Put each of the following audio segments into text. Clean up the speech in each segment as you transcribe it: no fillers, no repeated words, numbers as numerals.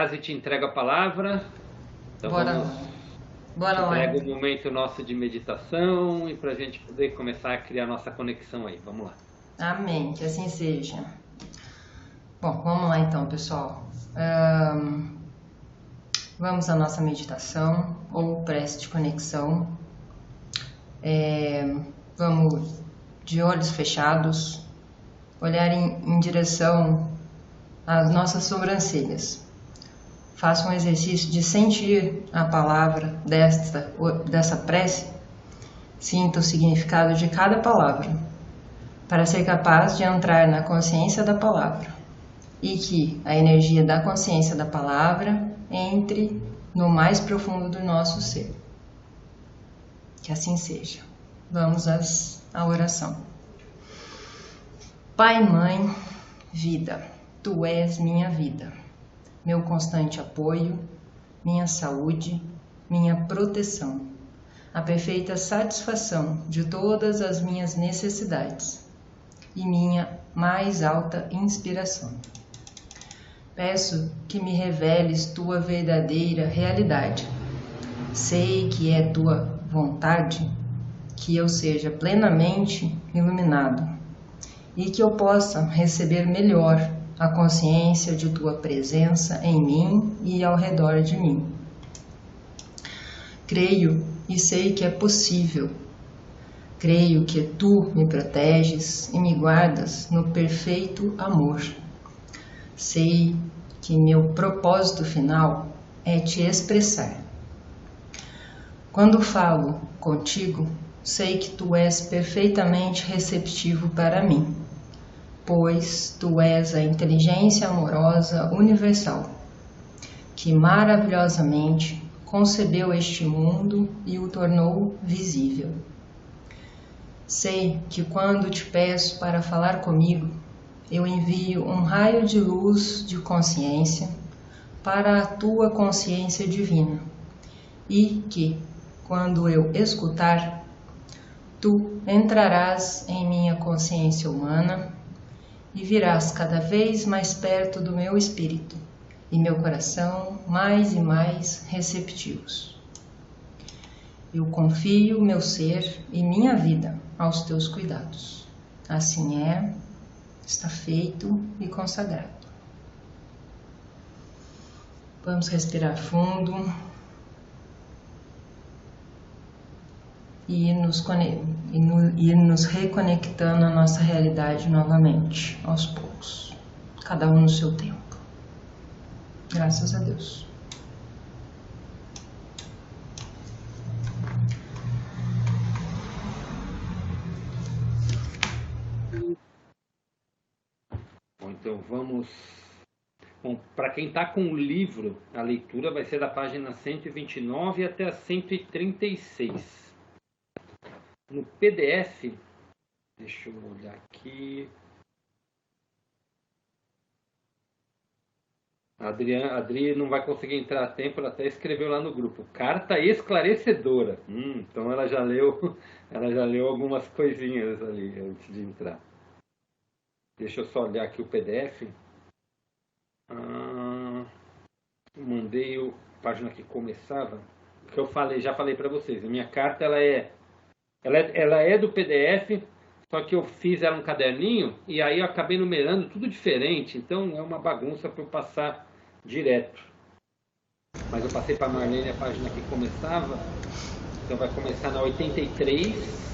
E te entrego a palavra. Então Bora vamos, lá. Bora te lá, entrego então. um momento nosso de meditação e para a gente poder começar a criar nossa conexão aí. Vamos lá. Amém, que assim seja. Bom, vamos lá então, pessoal. Vamos à nossa meditação ou prece de conexão. Vamos de olhos fechados, olhar em direção às nossas sobrancelhas. Faça um exercício de sentir a palavra dessa prece. Sinta o significado de cada palavra, para ser capaz de entrar na consciência da palavra e que a energia da consciência da palavra entre no mais profundo do nosso ser. Que assim seja. Vamos à oração. Pai, Mãe, Vida, Tu és minha vida, meu constante apoio, minha saúde, minha proteção, a perfeita satisfação de todas as minhas necessidades e minha mais alta inspiração. Peço que me reveles tua verdadeira realidade. Sei que é tua vontade que eu seja plenamente iluminado e que eu possa receber melhor a consciência de tua presença em mim e ao redor de mim. Creio e sei que é possível. Creio que tu me proteges e me guardas no perfeito amor. Sei que meu propósito final é te expressar. Quando falo contigo, sei que tu és perfeitamente receptivo para mim, pois tu és a inteligência amorosa universal, que maravilhosamente concebeu este mundo e o tornou visível. Sei que quando te peço para falar comigo, eu envio um raio de luz de consciência para a tua consciência divina e que, quando eu escutar, tu entrarás em minha consciência humana e virás cada vez mais perto do meu espírito e meu coração mais e mais receptivos. Eu confio meu ser e minha vida aos teus cuidados. Assim é, está feito e consagrado. Vamos respirar fundo e ir nos reconectando à nossa realidade novamente, aos poucos, cada um no seu tempo. Graças a Deus. Bom, então vamos. Bom, para quem está com o livro, a leitura vai ser da página 129 até a 136. No PDF, deixa eu olhar aqui. A Adri não vai conseguir entrar a tempo, ela até escreveu lá no grupo. Carta esclarecedora. Então ela já leu, ela já leu algumas coisinhas ali antes de entrar. Deixa eu só olhar aqui o PDF. Mandei a página que começava. O que eu falei, já falei para vocês. A minha carta ela é do PDF, só que eu fiz ela um caderninho e aí eu acabei numerando tudo diferente. Então é uma bagunça para eu passar direto. Mas eu passei para a Marlene a página que começava. Então vai começar na 83.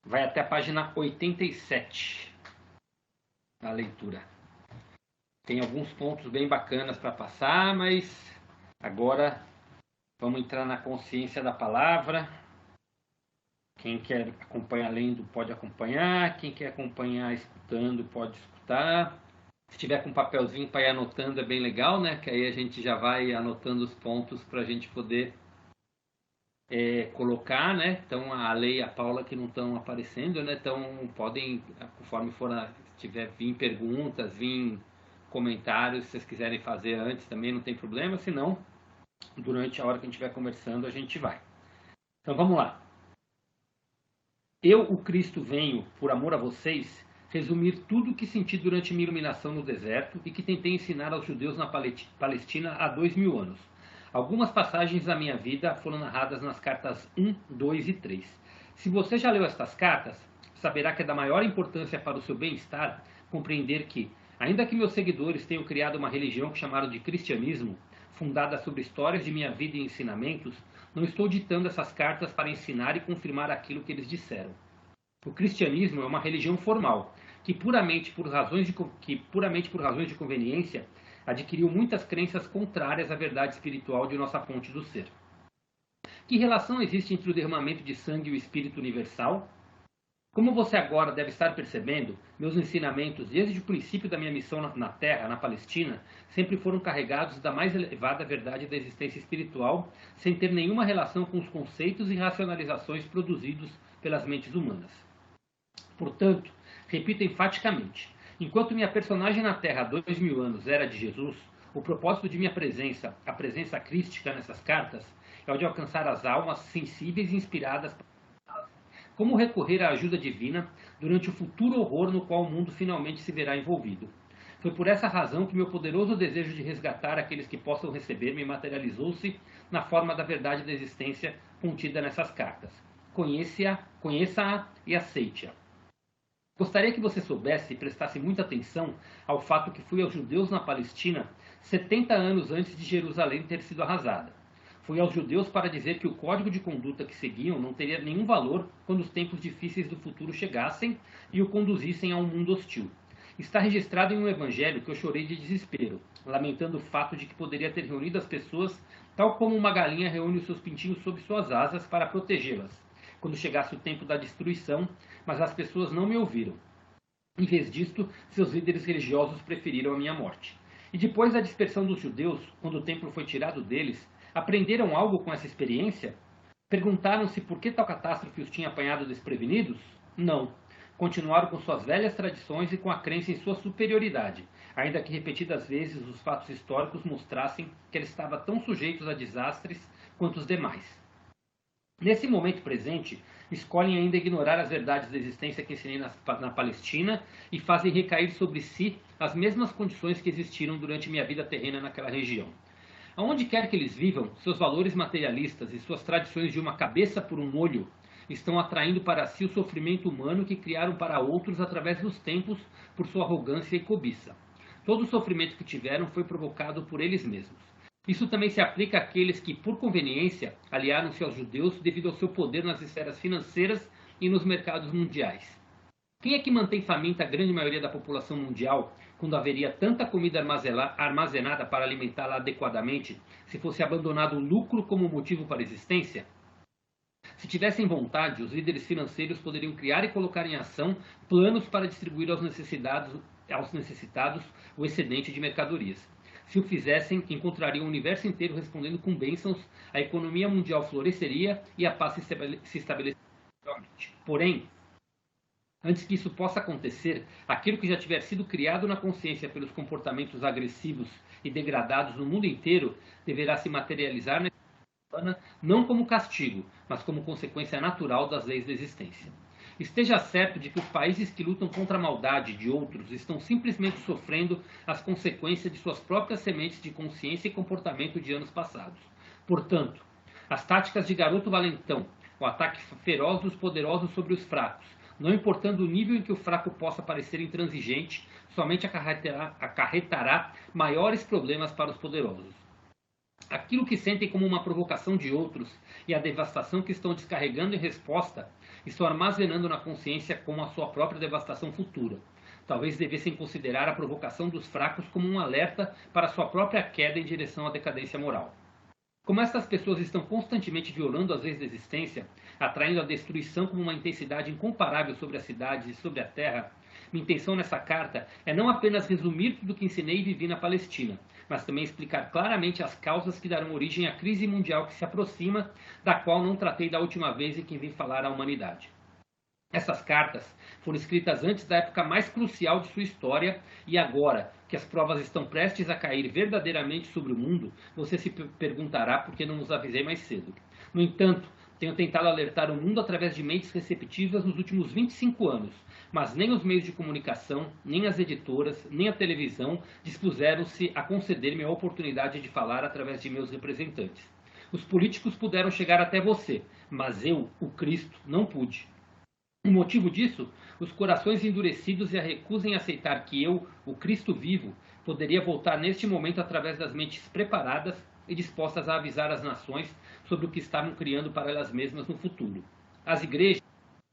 Vai até a página 87. A leitura. Tem alguns pontos bem bacanas para passar, mas agora vamos entrar na consciência da palavra. Quem quer acompanhar lendo pode acompanhar. Quem quer acompanhar escutando pode escutar. Se tiver com um papelzinho para ir anotando é bem legal, né? Que aí a gente já vai anotando os pontos para a gente poder colocar, né? Então a Lei e a Paula que não estão aparecendo, né? Então podem, conforme tiver vir perguntas, vir comentários, se vocês quiserem fazer antes também não tem problema, senão durante a hora que a gente estiver conversando a gente vai. Então vamos lá. Eu, o Cristo, venho, por amor a vocês, resumir tudo o que senti durante minha iluminação no deserto e que tentei ensinar aos judeus na Palestina há 2000 anos. Algumas passagens da minha vida foram narradas nas cartas 1, 2 e 3. Se você já leu estas cartas, saberá que é da maior importância para o seu bem-estar compreender que, ainda que meus seguidores tenham criado uma religião que chamaram de cristianismo, fundada sobre histórias de minha vida e ensinamentos, não estou ditando essas cartas para ensinar e confirmar aquilo que eles disseram. O cristianismo é uma religião formal, que puramente por razões de conveniência adquiriu muitas crenças contrárias à verdade espiritual de nossa fonte do ser. Que relação existe entre o derramamento de sangue e o Espírito Universal? Como você agora deve estar percebendo, meus ensinamentos, desde o princípio da minha missão na Terra, na Palestina, sempre foram carregados da mais elevada verdade da existência espiritual, sem ter nenhuma relação com os conceitos e racionalizações produzidos pelas mentes humanas. Portanto, repito enfaticamente, enquanto minha personagem na Terra há 2000 anos era de Jesus, o propósito de minha presença, a presença crística nessas cartas, é o de alcançar as almas sensíveis e inspiradas. Como recorrer à ajuda divina durante o futuro horror no qual o mundo finalmente se verá envolvido. Foi por essa razão que meu poderoso desejo de resgatar aqueles que possam receber-me materializou-se na forma da verdade da existência contida nessas cartas. Conheça-a e aceite-a. Gostaria que você soubesse e prestasse muita atenção ao fato que fui aos judeus na Palestina 70 anos antes de Jerusalém ter sido arrasada. Fui aos judeus para dizer que o código de conduta que seguiam não teria nenhum valor quando os tempos difíceis do futuro chegassem e o conduzissem a um mundo hostil. Está registrado em um evangelho que eu chorei de desespero, lamentando o fato de que poderia ter reunido as pessoas tal como uma galinha reúne os seus pintinhos sob suas asas para protegê-las, quando chegasse o tempo da destruição, mas as pessoas não me ouviram. Em vez disto, seus líderes religiosos preferiram a minha morte. E depois da dispersão dos judeus, quando o templo foi tirado deles, aprenderam algo com essa experiência? Perguntaram-se por que tal catástrofe os tinha apanhado desprevenidos? Não. Continuaram com suas velhas tradições e com a crença em sua superioridade, ainda que repetidas vezes os fatos históricos mostrassem que eles estavam tão sujeitos a desastres quanto os demais. Nesse momento presente, escolhem ainda ignorar as verdades da existência que ensinei na Palestina e fazem recair sobre si as mesmas condições que existiram durante minha vida terrena naquela região. Aonde quer que eles vivam, seus valores materialistas e suas tradições de uma cabeça por um olho estão atraindo para si o sofrimento humano que criaram para outros através dos tempos por sua arrogância e cobiça. Todo o sofrimento que tiveram foi provocado por eles mesmos. Isso também se aplica àqueles que, por conveniência, aliaram-se aos judeus devido ao seu poder nas esferas financeiras e nos mercados mundiais. Quem é que mantém faminta a grande maioria da população mundial, quando haveria tanta comida armazenada para alimentá-la adequadamente, se fosse abandonado o lucro como motivo para a existência? Se tivessem vontade, os líderes financeiros poderiam criar e colocar em ação planos para distribuir aos necessitados o excedente de mercadorias. Se o fizessem, encontrariam o universo inteiro respondendo com bênçãos, a economia mundial floresceria e a paz se estabeleceria. Porém, antes que isso possa acontecer, aquilo que já tiver sido criado na consciência pelos comportamentos agressivos e degradados no mundo inteiro deverá se materializar na humana não como castigo, mas como consequência natural das leis da existência. Esteja certo de que os países que lutam contra a maldade de outros estão simplesmente sofrendo as consequências de suas próprias sementes de consciência e comportamento de anos passados. Portanto, as táticas de garoto valentão, o ataque feroz dos poderosos sobre os fracos, não importando o nível em que o fraco possa parecer intransigente, somente acarretará maiores problemas para os poderosos. Aquilo que sentem como uma provocação de outros e a devastação que estão descarregando em resposta, estão armazenando na consciência como a sua própria devastação futura. Talvez devessem considerar a provocação dos fracos como um alerta para sua própria queda em direção à decadência moral. Como estas pessoas estão constantemente violando as leis da existência, atraindo a destruição com uma intensidade incomparável sobre as cidades e sobre a terra, minha intenção nessa carta é não apenas resumir tudo o que ensinei e vivi na Palestina, mas também explicar claramente as causas que darão origem à crise mundial que se aproxima, da qual não tratei da última vez em que vim falar à humanidade. Essas cartas foram escritas antes da época mais crucial de sua história e agora, que as provas estão prestes a cair verdadeiramente sobre o mundo, você se perguntará por que não os avisei mais cedo. No entanto, Tenho tentado alertar o mundo através de mentes receptivas nos últimos 25 anos, mas nem os meios de comunicação, nem as editoras, nem a televisão dispuseram-se a conceder-me a oportunidade de falar através de meus representantes. Os políticos puderam chegar até você, mas eu, o Cristo, não pude. O motivo disso, os corações endurecidos e a recusa em aceitar que eu, o Cristo vivo, poderia voltar neste momento através das mentes preparadas e dispostas a avisar as nações sobre o que estavam criando para elas mesmas no futuro. As igrejas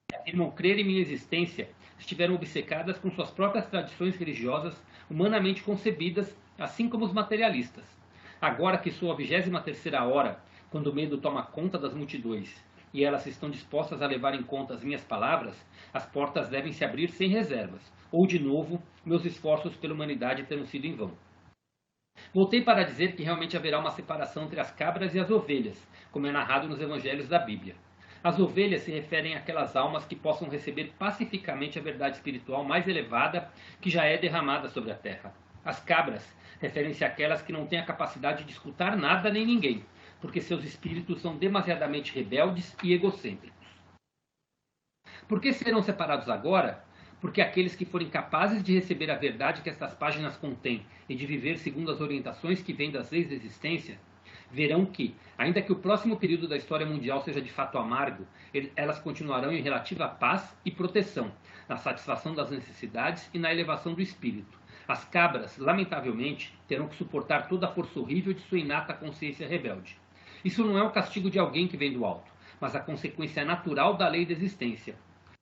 que afirmam crer em minha existência estiveram obcecadas com suas próprias tradições religiosas humanamente concebidas, assim como os materialistas. Agora que sou a 23ª hora, quando o medo toma conta das multidões, e elas estão dispostas a levar em conta as minhas palavras, as portas devem se abrir sem reservas, ou de novo, meus esforços pela humanidade terão sido em vão. Voltei para dizer que realmente haverá uma separação entre as cabras e as ovelhas, como é narrado nos evangelhos da Bíblia. As ovelhas se referem àquelas almas que possam receber pacificamente a verdade espiritual mais elevada que já é derramada sobre a terra. As cabras referem-se àquelas que não têm a capacidade de escutar nada nem ninguém, porque seus espíritos são demasiadamente rebeldes e egocêntricos. Por que serão separados agora? Porque aqueles que forem capazes de receber a verdade que estas páginas contêm e de viver segundo as orientações que vêm das leis da existência, verão que, ainda que o próximo período da história mundial seja de fato amargo, elas continuarão em relativa paz e proteção, na satisfação das necessidades e na elevação do espírito. As cabras, lamentavelmente, terão que suportar toda a força horrível de sua inata consciência rebelde. Isso não é o castigo de alguém que vem do alto, mas a consequência natural da lei da existência.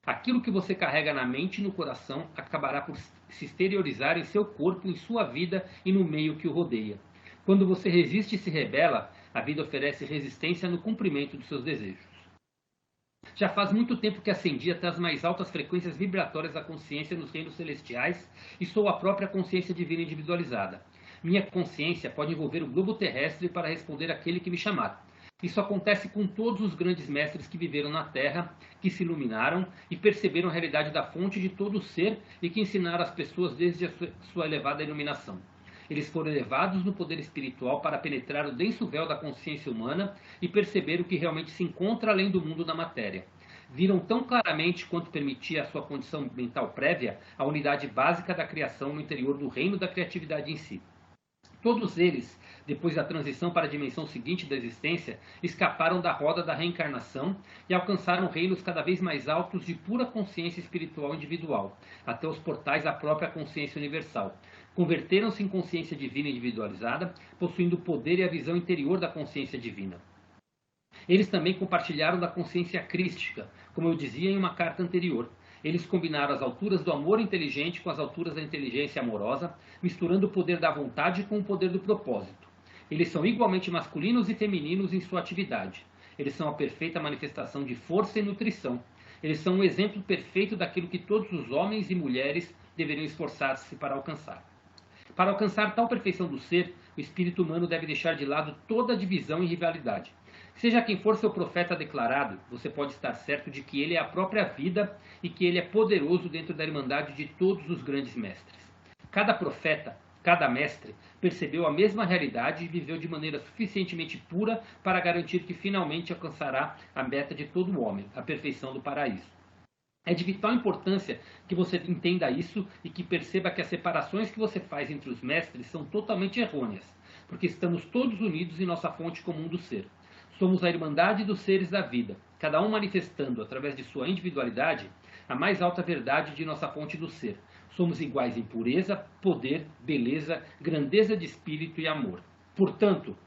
Aquilo que você carrega na mente e no coração acabará por se exteriorizar em seu corpo, em sua vida e no meio que o rodeia. Quando você resiste e se rebela, a vida oferece resistência no cumprimento de seus desejos. Já faz muito tempo que ascendi até as mais altas frequências vibratórias da consciência nos reinos celestiais e sou a própria consciência divina individualizada. Minha consciência pode envolver o globo terrestre para responder àquele que me chamar. Isso acontece com todos os grandes mestres que viveram na Terra, que se iluminaram e perceberam a realidade da fonte de todo o ser e que ensinaram as pessoas desde a sua elevada iluminação. Eles foram elevados no poder espiritual para penetrar o denso véu da consciência humana e perceber o que realmente se encontra além do mundo da matéria. Viram tão claramente quanto permitia a sua condição mental prévia a unidade básica da criação no interior do reino da criatividade em si. Todos eles, depois da transição para a dimensão seguinte da existência, escaparam da roda da reencarnação e alcançaram reinos cada vez mais altos de pura consciência espiritual individual, até os portais da própria consciência universal. Converteram-se em consciência divina individualizada, possuindo o poder e a visão interior da consciência divina. Eles também compartilharam da consciência crística, como eu dizia em uma carta anterior. Eles combinaram as alturas do amor inteligente com as alturas da inteligência amorosa, misturando o poder da vontade com o poder do propósito. Eles são igualmente masculinos e femininos em sua atividade. Eles são a perfeita manifestação de força e nutrição. Eles são um exemplo perfeito daquilo que todos os homens e mulheres deveriam esforçar-se para alcançar. Para alcançar tal perfeição do ser, o espírito humano deve deixar de lado toda divisão e rivalidade. Seja quem for seu profeta declarado, você pode estar certo de que ele é a própria vida e que ele é poderoso dentro da irmandade de todos os grandes mestres. Cada profeta, cada mestre, percebeu a mesma realidade e viveu de maneira suficientemente pura para garantir que finalmente alcançará a meta de todo homem, a perfeição do paraíso. É de vital importância que você entenda isso e que perceba que as separações que você faz entre os mestres são totalmente errôneas, porque estamos todos unidos em nossa fonte comum do ser. Somos a irmandade dos seres da vida, cada um manifestando, através de sua individualidade, a mais alta verdade de nossa fonte do ser. Somos iguais em pureza, poder, beleza, grandeza de espírito e amor. Portanto,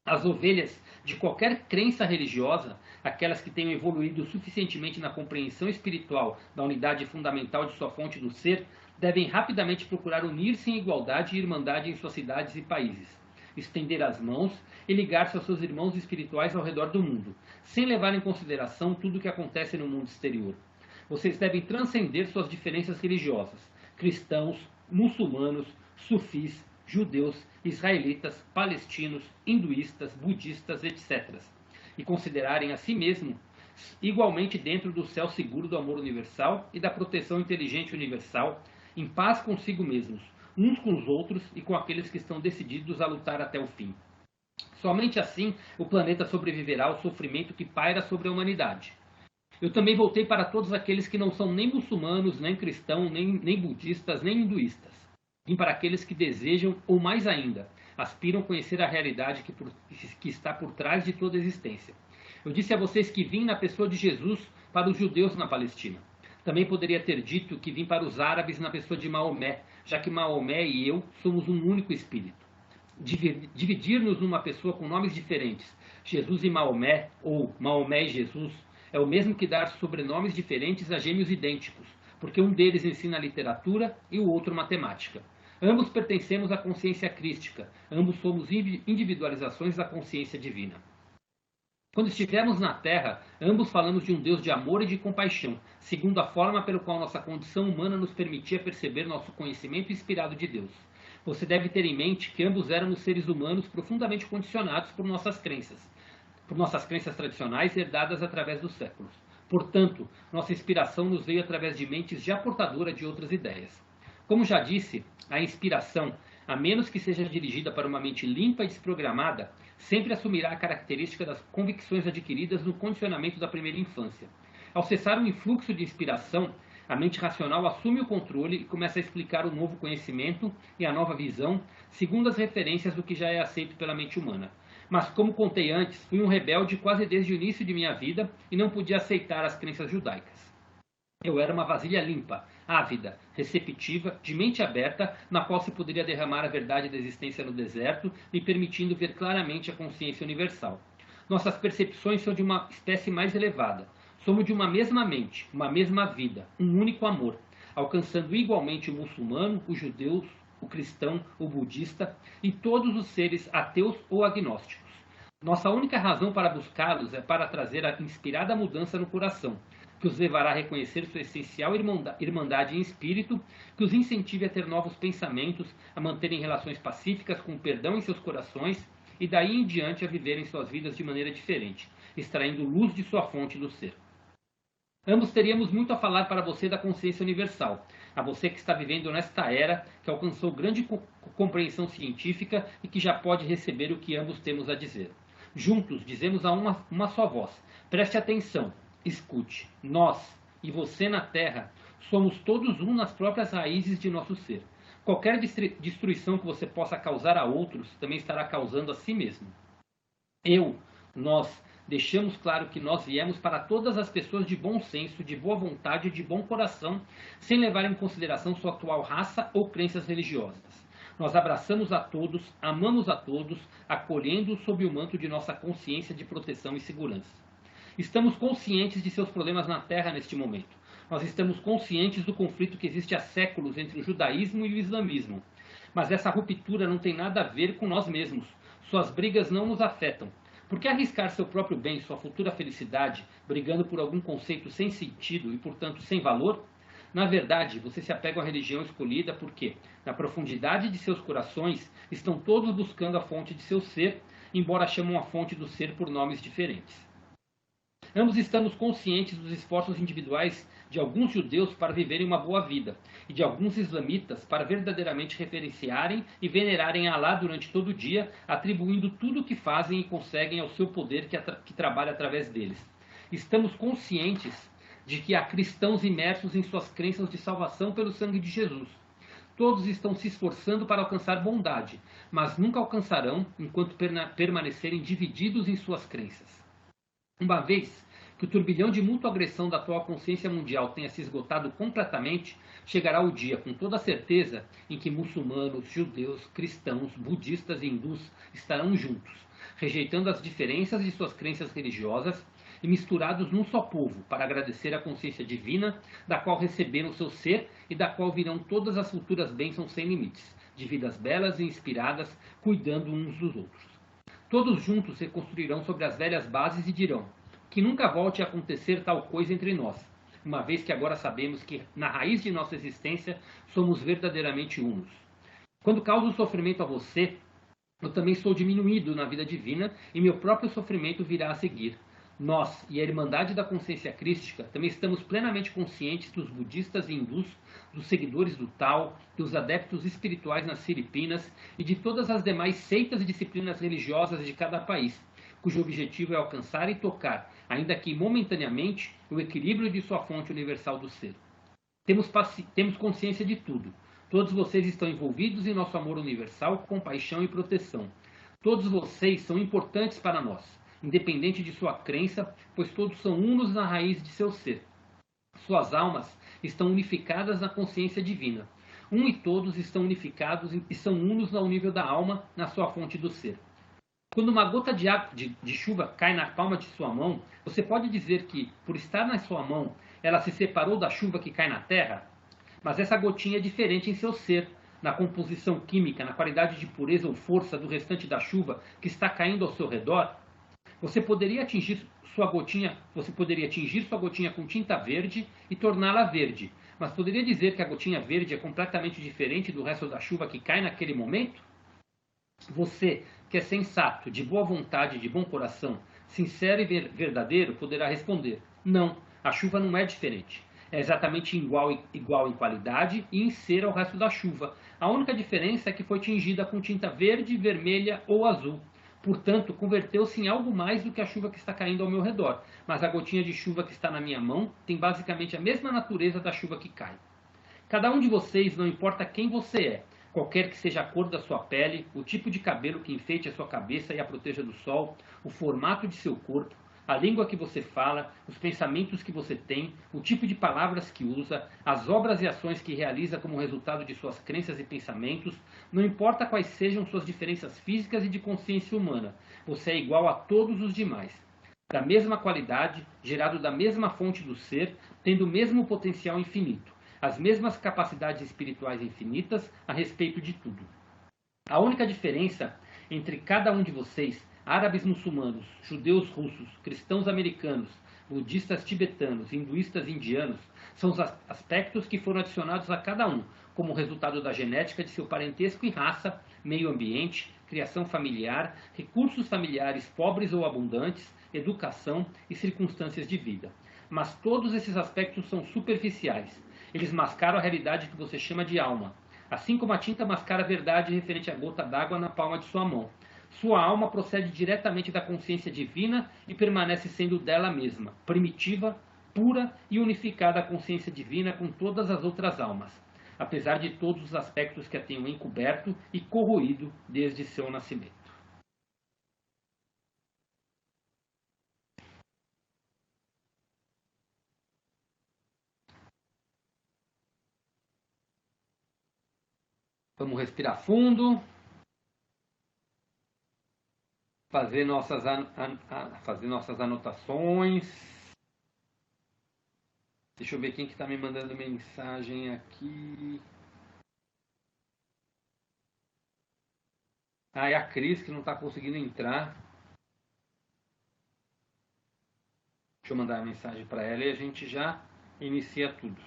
as ovelhas de qualquer crença religiosa, aquelas que tenham evoluído suficientemente na compreensão espiritual da unidade fundamental de sua fonte do ser, devem rapidamente procurar unir-se em igualdade e irmandade em suas cidades e países, estender as mãos e ligar-se aos seus irmãos espirituais ao redor do mundo, sem levar em consideração tudo o que acontece no mundo exterior. Vocês devem transcender suas diferenças religiosas, cristãos, muçulmanos, sufis, judeus, israelitas, palestinos, hinduístas, budistas, etc., e considerarem a si mesmo igualmente dentro do céu seguro do amor universal e da proteção inteligente universal, em paz consigo mesmos, uns com os outros e com aqueles que estão decididos a lutar até o fim. Somente assim o planeta sobreviverá ao sofrimento que paira sobre a humanidade. Eu também voltei para todos aqueles que não são nem muçulmanos, nem cristãos, nem budistas, nem hinduístas. Vim para aqueles que desejam, ou mais ainda, aspiram conhecer a realidade que está por trás de toda a existência. Eu disse a vocês que vim na pessoa de Jesus para os judeus na Palestina. Também poderia ter dito que vim para os árabes na pessoa de Maomé, já que Maomé e eu somos um único espírito. Dividir-nos numa pessoa com nomes diferentes, Jesus e Maomé, ou Maomé e Jesus, é o mesmo que dar sobrenomes diferentes a gêmeos idênticos, porque um deles ensina literatura e o outro matemática. Ambos pertencemos à consciência crística, ambos somos individualizações da consciência divina. Quando estivermos na Terra, ambos falamos de um Deus de amor e de compaixão, segundo a forma pela qual nossa condição humana nos permitia perceber nosso conhecimento inspirado de Deus. Você deve ter em mente que ambos éramos seres humanos profundamente condicionados por nossas crenças tradicionais herdadas através dos séculos. Portanto, nossa inspiração nos veio através de mentes já portadoras de outras ideias. Como já disse, a inspiração, a menos que seja dirigida para uma mente limpa e desprogramada, sempre assumirá a característica das convicções adquiridas no condicionamento da primeira infância. Ao cessar o influxo de inspiração, a mente racional assume o controle e começa a explicar o novo conhecimento e a nova visão, segundo as referências do que já é aceito pela mente humana. Mas, como contei antes, fui um rebelde quase desde o início de minha vida e não podia aceitar as crenças judaicas. Eu era uma vasilha limpa, ávida, receptiva, de mente aberta, na qual se poderia derramar a verdade da existência no deserto, me permitindo ver claramente a consciência universal. Nossas percepções são de uma espécie mais elevada. Somos de uma mesma mente, uma mesma vida, um único amor, alcançando igualmente o muçulmano, o judeu, o cristão, o budista e todos os seres ateus ou agnósticos. Nossa única razão para buscá-los é para trazer a inspirada mudança no coração, que os levará a reconhecer sua essencial irmandade em espírito, que os incentive a ter novos pensamentos, a manterem relações pacíficas com perdão em seus corações e daí em diante a viverem suas vidas de maneira diferente, extraindo luz de sua fonte do ser. Ambos teríamos muito a falar para você da consciência universal, a você que está vivendo nesta era, que alcançou grande compreensão científica e que já pode receber o que ambos temos a dizer. Juntos, dizemos a uma só voz. Preste atenção, escute. Nós e você na Terra somos todos um nas próprias raízes de nosso ser. Qualquer destruição que você possa causar a outros também estará causando a si mesmo. Nós, deixamos claro que nós viemos para todas as pessoas de bom senso, de boa vontade e de bom coração, sem levar em consideração sua atual raça ou crenças religiosas. Nós abraçamos a todos, amamos a todos, acolhendo-os sob o manto de nossa consciência de proteção e segurança. Estamos conscientes de seus problemas na Terra neste momento. Nós estamos conscientes do conflito que existe há séculos entre o judaísmo e o islamismo. Mas essa ruptura não tem nada a ver com nós mesmos. Suas brigas não nos afetam. Por que arriscar seu próprio bem, sua futura felicidade, brigando por algum conceito sem sentido e, portanto, sem valor? Na verdade, você se apega à religião escolhida porque, na profundidade de seus corações, estão todos buscando a fonte de seu ser, embora chamam a fonte do ser por nomes diferentes. Ambos estamos conscientes dos esforços individuais de alguns judeus para viverem uma boa vida e de alguns islamitas para verdadeiramente referenciarem e venerarem Alá durante todo o dia, atribuindo tudo o que fazem e conseguem ao seu poder que trabalha através deles. Estamos conscientes de que há cristãos imersos em suas crenças de salvação pelo sangue de Jesus. Todos estão se esforçando para alcançar bondade, mas nunca alcançarão enquanto permanecerem divididos em suas crenças. Uma vez que o turbilhão de mútua agressão da atual consciência mundial tenha se esgotado completamente, chegará o dia, com toda certeza, em que muçulmanos, judeus, cristãos, budistas e hindus estarão juntos, rejeitando as diferenças de suas crenças religiosas e misturados num só povo, para agradecer a consciência divina, da qual receberam seu ser e da qual virão todas as futuras bênçãos sem limites, de vidas belas e inspiradas, cuidando uns dos outros. Todos juntos se construirão sobre as velhas bases e dirão que nunca volte a acontecer tal coisa entre nós, uma vez que agora sabemos que, na raiz de nossa existência, somos verdadeiramente unos. Quando causo sofrimento a você, eu também sou diminuído na vida divina e meu próprio sofrimento virá a seguir. Nós e a Irmandade da Consciência Crística também estamos plenamente conscientes dos budistas e hindus, dos seguidores do Tao, dos adeptos espirituais nas Filipinas e de todas as demais seitas e disciplinas religiosas de cada país, cujo objetivo é alcançar e tocar, ainda que momentaneamente, o equilíbrio de sua fonte universal do ser. Temos consciência de tudo. Todos vocês estão envolvidos em nosso amor universal, compaixão e proteção. Todos vocês são importantes para nós, independente de sua crença, pois todos são unos na raiz de seu ser. Suas almas estão unificadas na consciência divina. Um e todos estão unificados e são unos ao nível da alma, na sua fonte do ser. Quando uma gota de chuva cai na palma de sua mão, você pode dizer que, por estar na sua mão, ela se separou da chuva que cai na terra? Mas essa gotinha é diferente em seu ser, na composição química, na qualidade de pureza ou força do restante da chuva que está caindo ao seu redor. Você poderia tingir sua gotinha com tinta verde e torná-la verde, mas poderia dizer que a gotinha verde é completamente diferente do resto da chuva que cai naquele momento? Você, que é sensato, de boa vontade, de bom coração, sincero e verdadeiro, poderá responder: não, a chuva não é diferente. É exatamente igual em qualidade e em ser ao resto da chuva. A única diferença é que foi tingida com tinta verde, vermelha ou azul. Portanto, converteu-se em algo mais do que a chuva que está caindo ao meu redor. Mas a gotinha de chuva que está na minha mão tem basicamente a mesma natureza da chuva que cai. Cada um de vocês, não importa quem você é, qualquer que seja a cor da sua pele, o tipo de cabelo que enfeite a sua cabeça e a proteja do sol, o formato de seu corpo, a língua que você fala, os pensamentos que você tem, o tipo de palavras que usa, as obras e ações que realiza como resultado de suas crenças e pensamentos, não importa quais sejam suas diferenças físicas e de consciência humana, você é igual a todos os demais. Da mesma qualidade, gerado da mesma fonte do ser, tendo o mesmo potencial infinito, as mesmas capacidades espirituais infinitas a respeito de tudo. A única diferença entre cada um de vocês, árabes muçulmanos, judeus russos, cristãos americanos, budistas tibetanos, hinduístas indianos, são os aspectos que foram adicionados a cada um, como resultado da genética de seu parentesco e raça, meio ambiente, criação familiar, recursos familiares pobres ou abundantes, educação e circunstâncias de vida. Mas todos esses aspectos são superficiais. Eles mascaram a realidade que você chama de alma, assim como a tinta mascara a verdade referente à gota d'água na palma de sua mão. Sua alma procede diretamente da consciência divina e permanece sendo dela mesma, primitiva, pura e unificada à consciência divina com todas as outras almas, apesar de todos os aspectos que a tenham encoberto e corroído desde seu nascimento. Vamos respirar fundo. Fazer nossas anotações. Deixa eu ver quem que está me mandando mensagem aqui. É a Cris que não está conseguindo entrar. Deixa eu mandar a mensagem para ela e a gente já inicia tudo.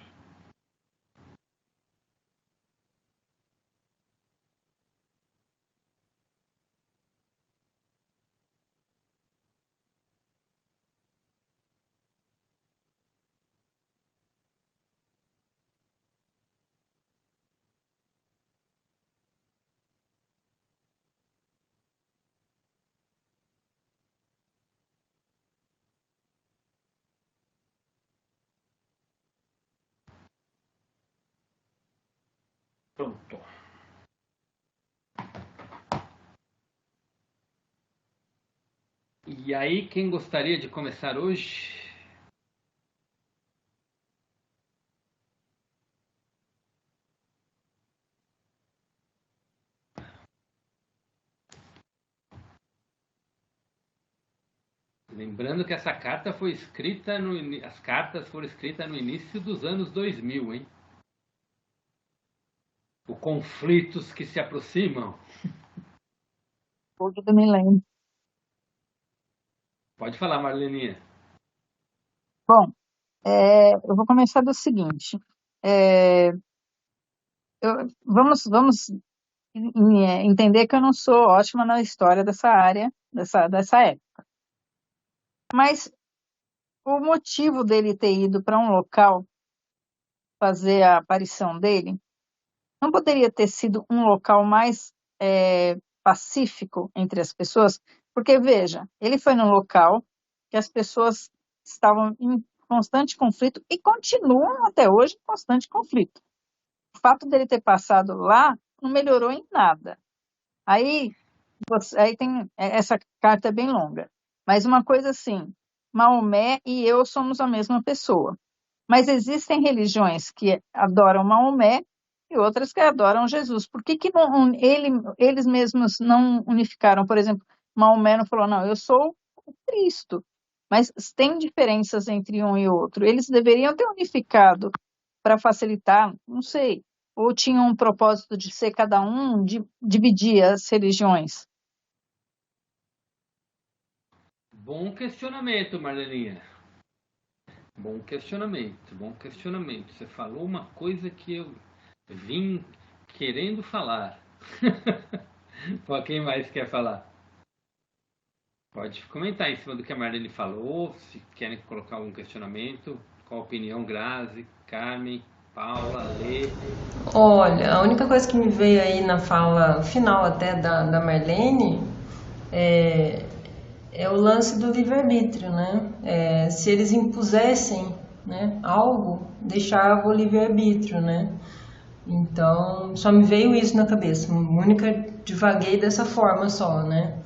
Pronto. E aí, quem gostaria de começar hoje? Lembrando que essa carta foi escrita as cartas foram escritas no início dos anos 2000, hein? Os conflitos que se aproximam. Pouco do milênio. Pode falar, Marleninha. Bom, eu vou começar do seguinte. Vamos entender que eu não sou ótima na história dessa área, dessa época. Mas o motivo dele ter ido para um local fazer a aparição dele não poderia ter sido um local mais pacífico entre as pessoas? Porque, veja, ele foi num local que as pessoas estavam em constante conflito e continuam até hoje em constante conflito. O fato dele ter passado lá não melhorou em nada. Aí tem essa carta é bem longa, mas uma coisa assim, Maomé e eu somos a mesma pessoa. Mas existem religiões que adoram Maomé e outras que adoram Jesus. Por que eles mesmos não unificaram? Por exemplo, Maomé não falou, não, eu sou o Cristo. Mas tem diferenças entre um e outro. Eles deveriam ter unificado para facilitar, não sei. Ou tinham um propósito de ser cada um, de dividir as religiões. Bom questionamento, Marleninha. Bom questionamento, bom questionamento. Você falou uma coisa que eu vim querendo falar. Quem mais quer falar? Pode comentar em cima do que a Marlene falou, se querem colocar algum questionamento. Qual a opinião, Grazi, Carmen, Paula, Lê? Olha, a única coisa que me veio aí na fala final até da Marlene é o lance do livre-arbítrio, né? Se eles impusessem, né, algo, deixava o livre-arbítrio, né? Então, só me veio isso na cabeça. Única, divaguei dessa forma só, né?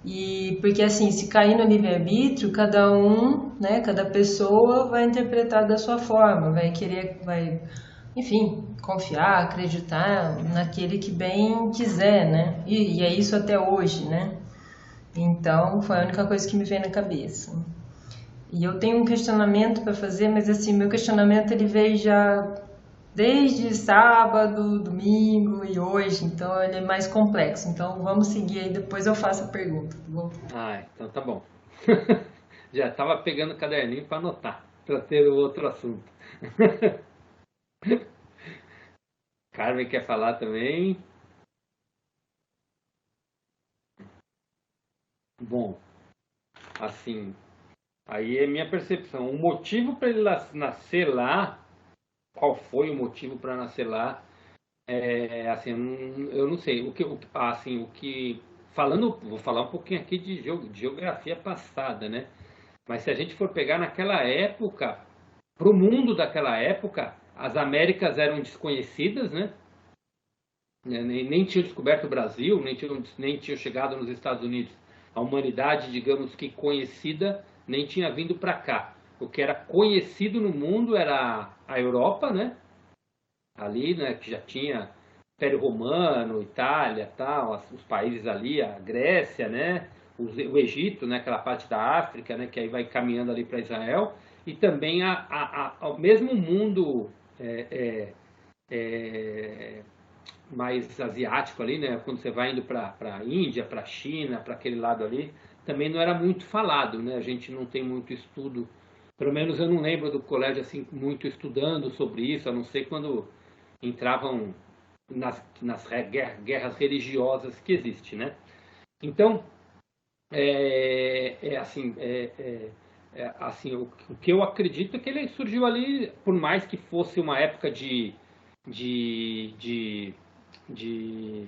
E porque assim, se cair no livre-arbítrio, cada um, né, cada pessoa vai interpretar da sua forma, vai querer, enfim, confiar, acreditar naquele que bem quiser, né? E é isso até hoje, né? Então, foi a única coisa que me veio na cabeça. E eu tenho um questionamento para fazer, mas assim, meu questionamento ele veio já desde sábado, domingo e hoje, então ele é mais complexo. Então vamos seguir aí, depois eu faço a pergunta, tá bom? Então tá bom. Já estava pegando o caderninho para anotar, para ter o outro assunto. Carmen quer falar também? Bom, assim, aí é minha percepção. O motivo para ele nascer lá, qual foi o motivo para nascer lá? Assim, eu não sei. Assim, vou falar um pouquinho aqui de geografia passada, né? Mas se a gente for pegar naquela época, para o mundo daquela época, as Américas eram desconhecidas, né? Nem tinham descoberto o Brasil, nem tinham chegado nos Estados Unidos. A humanidade, digamos que conhecida, nem tinha vindo para cá. O que era conhecido no mundo era a Europa, né? Ali, né, que já tinha Império Romano, Itália, tal, os países ali, a Grécia, né? O Egito, né, aquela parte da África, né, que aí vai caminhando ali para Israel, e também ao mesmo mundo mais asiático ali, né? Quando você vai indo para a Índia, para a China, para aquele lado ali, também não era muito falado, né? A gente não tem muito estudo, pelo menos eu não lembro do colégio assim muito estudando sobre isso, a não ser quando entravam nas guerras religiosas que existem, né? Então, assim, o que eu acredito é que ele surgiu ali, por mais que fosse uma época de, de, de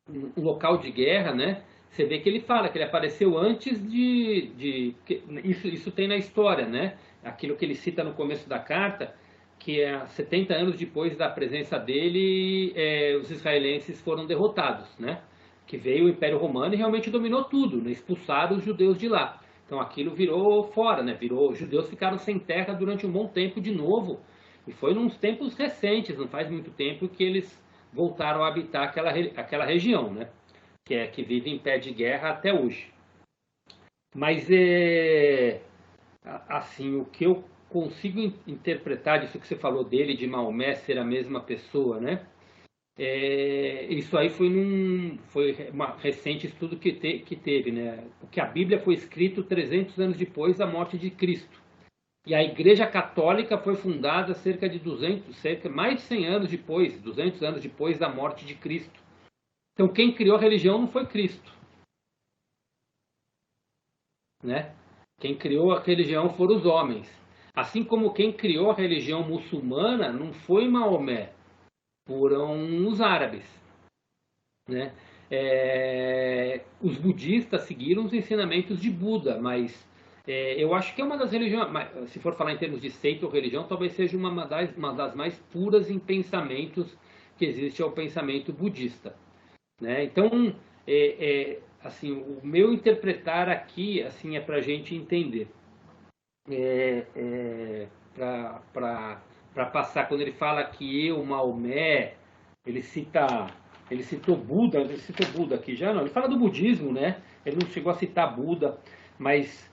um local de guerra, né? Você vê que ele fala que ele apareceu antes isso tem na história, né? Aquilo que ele cita no começo da carta, que é 70 anos depois da presença dele, os israelenses foram derrotados, né? Que veio o Império Romano e realmente dominou tudo, né? Expulsaram os judeus de lá. Então aquilo virou fora, né? Os judeus ficaram sem terra durante um bom tempo de novo. E foi nos tempos recentes, não faz muito tempo, que eles voltaram a habitar aquela região, né? Que vive em pé de guerra até hoje. Mas assim, o que eu consigo interpretar disso que você falou dele, de Maomé ser a mesma pessoa, né? Isso aí foi um recente estudo que teve, né? Porque a Bíblia foi escrito 300 anos depois da morte de Cristo. E a Igreja Católica foi fundada mais de 100 anos depois, 200 anos depois da morte de Cristo. Então quem criou a religião não foi Cristo, né? Quem criou a religião foram os homens. Assim como quem criou a religião muçulmana não foi Maomé, foram os árabes, né? Os budistas seguiram os ensinamentos de Buda, mas eu acho que é uma das religiões, se for falar em termos de seita ou religião, talvez seja uma das mais puras em pensamentos que existe, é o pensamento budista, né? Então, assim, o meu interpretar aqui assim, é para a gente entender. Para passar, quando ele fala que eu, Maomé, ele citou Buda, ele citou Buda aqui já, não, ele fala do budismo, né? Ele não chegou a citar Buda, mas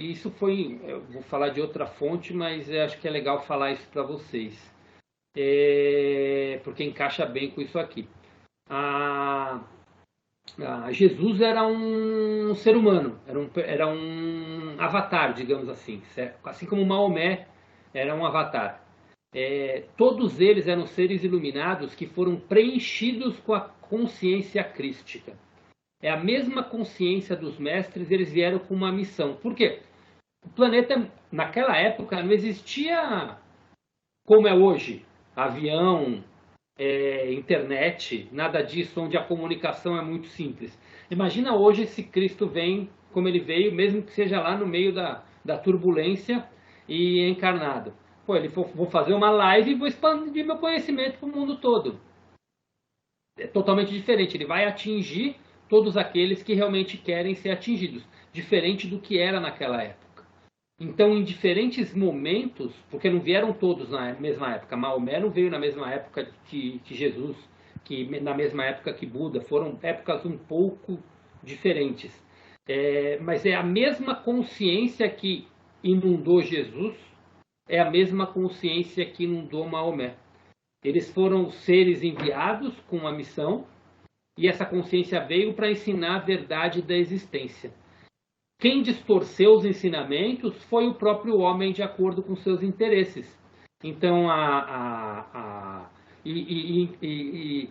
isso foi, eu vou falar de outra fonte, mas eu acho que é legal falar isso para vocês, porque encaixa bem com isso aqui. Jesus era um ser humano, era um avatar, digamos assim, certo? Assim como Maomé era um avatar. Todos eles eram seres iluminados que foram preenchidos com a consciência crística. É a mesma consciência dos mestres, eles vieram com uma missão. Por quê? O planeta, naquela época, não existia como é hoje, avião, internet, nada disso, onde a comunicação é muito simples. Imagina hoje se Cristo vem como ele veio, mesmo que seja lá no meio da turbulência e encarnado. Pô, vou fazer uma live e vou expandir meu conhecimento para o mundo todo. É totalmente diferente, ele vai atingir todos aqueles que realmente querem ser atingidos, diferente do que era naquela época. Então, em diferentes momentos, porque não vieram todos na mesma época, Maomé não veio na mesma época que Jesus, na mesma época que Buda, foram épocas um pouco diferentes. Mas é a mesma consciência que inundou Jesus, é a mesma consciência que inundou Maomé. Eles foram seres enviados com uma missão, e essa consciência veio para ensinar a verdade da existência. Quem distorceu os ensinamentos foi o próprio homem de acordo com seus interesses. Então, e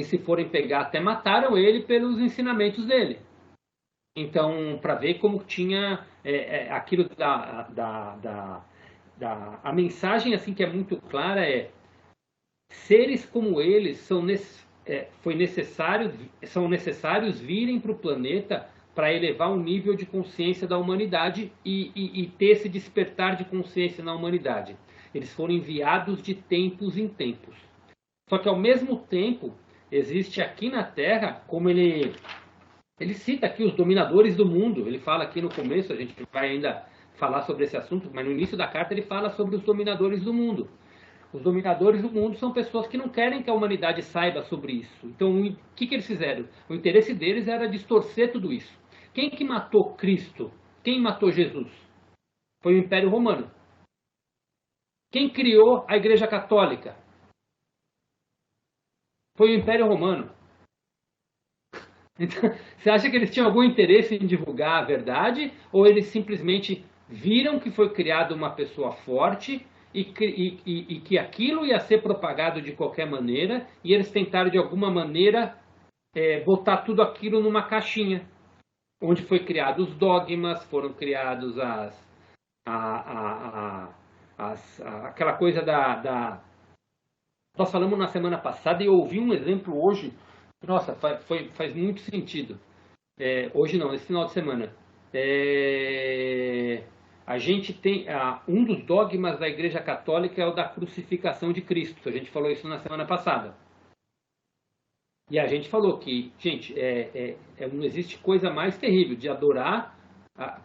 se forem pegar, até mataram ele pelos ensinamentos dele. Então, para ver como tinha aquilo a mensagem assim que é muito clara seres como eles são necessários virem para o planeta para elevar o nível de consciência da humanidade e ter esse despertar de consciência na humanidade. Eles foram enviados de tempos em tempos. Só que ao mesmo tempo, existe aqui na Terra, como ele cita aqui os dominadores do mundo, ele fala aqui no começo, a gente vai ainda falar sobre esse assunto, mas no início da carta ele fala sobre os dominadores do mundo. Os dominadores do mundo são pessoas que não querem que a humanidade saiba sobre isso. Então, o que eles fizeram? O interesse deles era distorcer tudo isso. Quem que matou Cristo? Quem matou Jesus? Foi o Império Romano. Quem criou a Igreja Católica? Foi o Império Romano. Então, você acha que eles tinham algum interesse em divulgar a verdade? Ou eles simplesmente viram que foi criada uma pessoa forte e que aquilo ia ser propagado de qualquer maneira, e eles tentaram de alguma maneira botar tudo aquilo numa caixinha, onde foi criados os dogmas, foram criados aquela coisa Nós falamos na semana passada e eu ouvi um exemplo hoje, nossa, faz muito sentido. Hoje não, nesse final de semana. A gente tem um dos dogmas da Igreja Católica é o da crucificação de Cristo. A gente falou isso na semana passada. E a gente falou que, gente, não existe coisa mais terrível de adorar.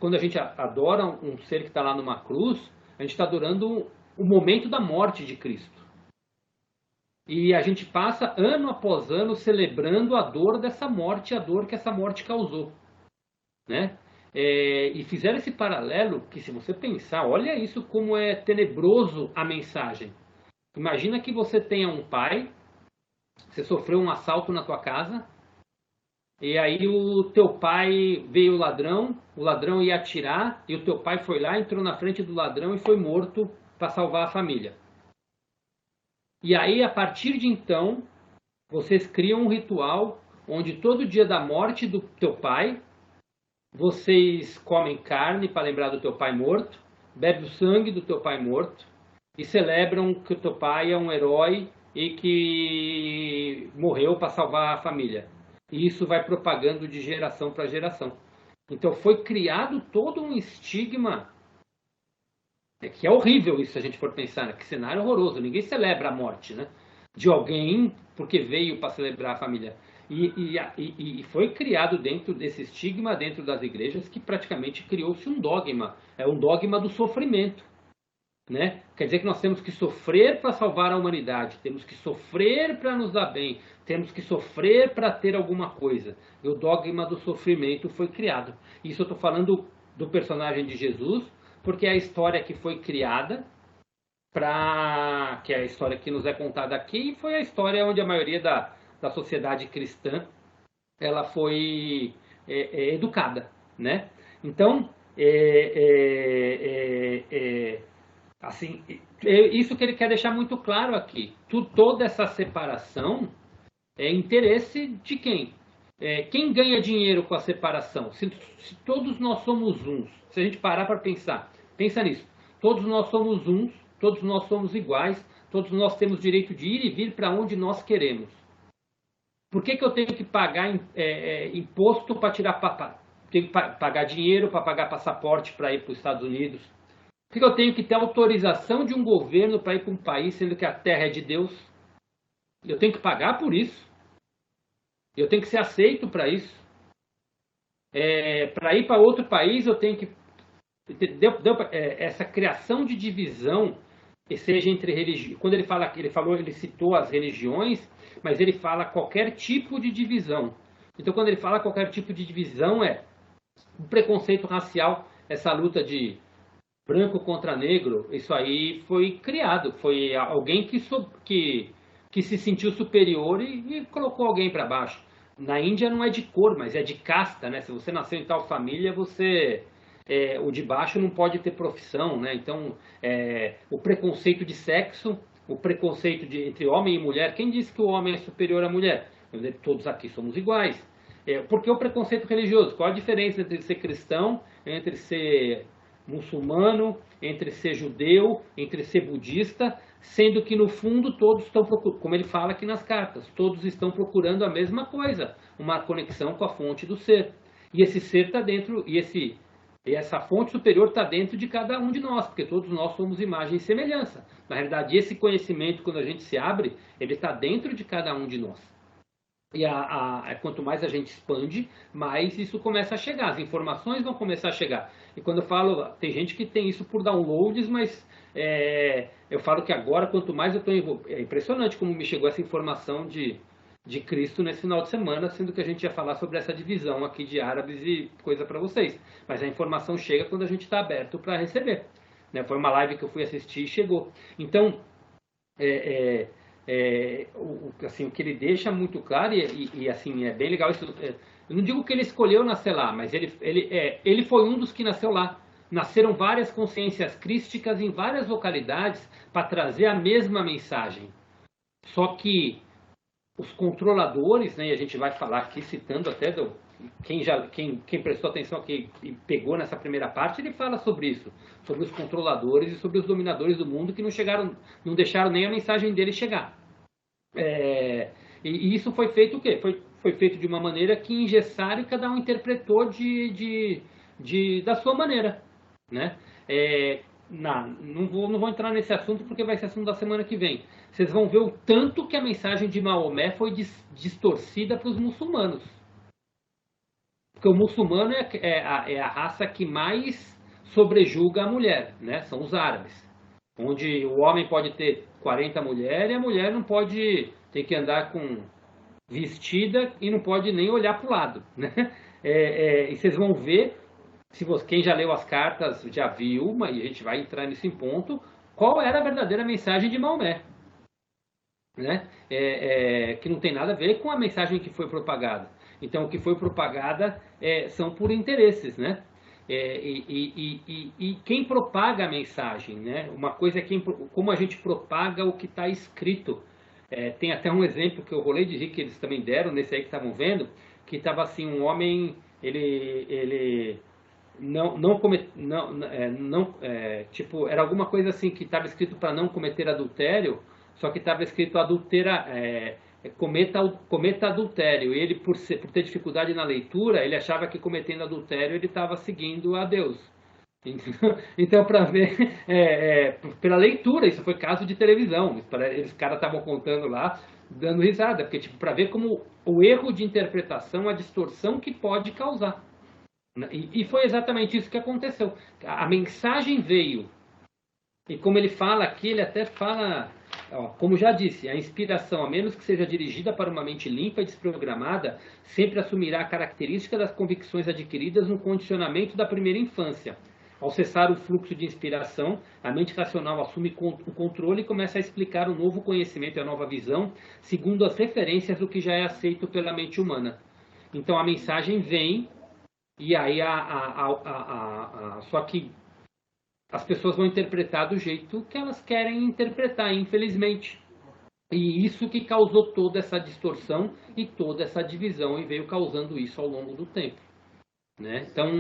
Quando a gente adora um ser que está lá numa cruz, a gente está adorando o momento da morte de Cristo. E a gente passa ano após ano celebrando a dor dessa morte, a dor que essa morte causou, né? E fizeram esse paralelo que, se você pensar, olha isso como é tenebroso a mensagem. Imagina que você tenha um pai, você sofreu um assalto na tua casa, e aí o teu pai veio o ladrão ia atirar, e o teu pai foi lá, entrou na frente do ladrão e foi morto para salvar a família. E aí, a partir de então, vocês criam um ritual onde todo dia da morte do teu pai, vocês comem carne para lembrar do teu pai morto, bebem o sangue do teu pai morto e celebram que o teu pai é um herói e que morreu para salvar a família. E isso vai propagando de geração para geração. Então foi criado todo um estigma, que é horrível isso se a gente for pensar, né? Que cenário horroroso. Ninguém celebra a morte, né, de alguém porque veio para celebrar a família. E foi criado dentro desse estigma, dentro das igrejas, que praticamente criou-se um dogma. É um dogma do sofrimento. Né? Quer dizer que nós temos que sofrer para salvar a humanidade, temos que sofrer para nos dar bem, temos que sofrer para ter alguma coisa. E o dogma do sofrimento foi criado. Isso eu estou falando do personagem de Jesus, porque é a história que foi criada, que é a história que nos é contada aqui, e foi a história onde a maioria da sociedade cristã ela foi educada. Né? Então, assim, isso que ele quer deixar muito claro aqui. Toda essa separação é interesse de quem? Quem ganha dinheiro com a separação? Se todos nós somos uns, se a gente parar para pensar, pensa nisso. Todos nós somos uns, todos nós somos iguais, todos nós temos direito de ir e vir para onde nós queremos. Por que eu tenho que pagar imposto para tirar tenho que pagar dinheiro para pagar passaporte para ir para os Estados Unidos? Por que eu tenho que ter autorização de um governo para ir para um país, sendo que a terra é de Deus? Eu tenho que pagar por isso. Eu tenho que ser aceito para isso. Para ir para outro país, eu tenho que... essa criação de divisão, seja entre religiões... Quando ele citou as religiões, mas ele fala qualquer tipo de divisão. Então, quando ele fala qualquer tipo de divisão, é um preconceito racial, essa luta de branco contra negro, isso aí foi criado, foi alguém que se sentiu superior e colocou alguém para baixo. Na Índia não é de cor, mas é de casta, né? Se você nasceu em tal família, o de baixo não pode ter profissão, né? Então, o preconceito de sexo, o preconceito entre homem e mulher, quem disse que o homem é superior à mulher? Todos aqui somos iguais. Porque o preconceito religioso, qual a diferença entre ser cristão, entre ser muçulmano, entre ser judeu, entre ser budista, sendo que no fundo todos estão procurando, como ele fala aqui nas cartas, todos estão procurando a mesma coisa, uma conexão com a fonte do ser. E esse ser está dentro, e essa fonte superior está dentro de cada um de nós, porque todos nós somos imagem e semelhança. Na realidade, esse conhecimento, quando a gente se abre, ele está dentro de cada um de nós. E quanto mais a gente expande, mais isso começa a chegar, as informações vão começar a chegar. E quando eu falo, tem gente que tem isso por downloads, mas eu falo que agora, quanto mais eu estou envolvido, é impressionante como me chegou essa informação de Cristo nesse final de semana, sendo que a gente ia falar sobre essa divisão aqui de árabes e coisa para vocês. Mas a informação chega quando a gente está aberto para receber. Né? Foi uma live que eu fui assistir e chegou. Então, assim, o que ele deixa muito claro, e assim, é bem legal isso. Eu não digo que ele escolheu nascer lá, mas ele foi um dos que nasceu lá. Nasceram várias consciências crísticas em várias localidades para trazer a mesma mensagem. Só que os controladores, né, e a gente vai falar aqui citando até quem prestou atenção aqui e pegou nessa primeira parte, ele fala sobre isso, sobre os controladores e sobre os dominadores do mundo que não deixaram nem a mensagem dele chegar. E isso foi feito o quê? Foi feito de uma maneira que engessaram e cada um interpretou da sua maneira. Né? Não vou entrar nesse assunto porque vai ser assunto da semana que vem. Vocês vão ver o tanto que a mensagem de Maomé foi distorcida para os muçulmanos. Porque o muçulmano é a raça que mais sobrejuga a mulher, né? São os árabes. Onde o homem pode ter 40 mulheres e a mulher não pode ter que andar com vestida e não pode nem olhar para o lado. Né? E vocês vão ver, quem já leu as cartas já viu, e a gente vai entrar nisso em ponto, qual era a verdadeira mensagem de Maomé. Né? Que não tem nada a ver com a mensagem que foi propagada. Então, o que foi propagada são por interesses, né? E quem propaga a mensagem, né? Uma coisa é como a gente propaga o que está escrito. Tem até um exemplo que eu rolei de rir, que eles também deram, nesse aí que estavam vendo, que estava assim, um homem, ele tipo, era alguma coisa assim que estava escrito para não cometer adultério, só que estava escrito cometa adultério. E ele, por ter dificuldade na leitura, ele achava que cometendo adultério ele estava seguindo a Deus. Então, para ver, pela leitura, isso foi caso de televisão. Os caras estavam contando lá, dando risada, porque tipo, para ver como o erro de interpretação, a distorção que pode causar. E foi exatamente isso que aconteceu. A mensagem veio. E como ele fala aqui, ele até fala, ó, como já disse, a inspiração, a menos que seja dirigida para uma mente limpa e desprogramada, sempre assumirá a característica das convicções adquiridas no condicionamento da primeira infância. Ao cessar o fluxo de inspiração, a mente racional assume o controle e começa a explicar um novo conhecimento e a nova visão, segundo as referências do que já é aceito pela mente humana. Então a mensagem vem, e aí só que as pessoas vão interpretar do jeito que elas querem interpretar, infelizmente. E isso que causou toda essa distorção e toda essa divisão, e veio causando isso ao longo do tempo, né? Então,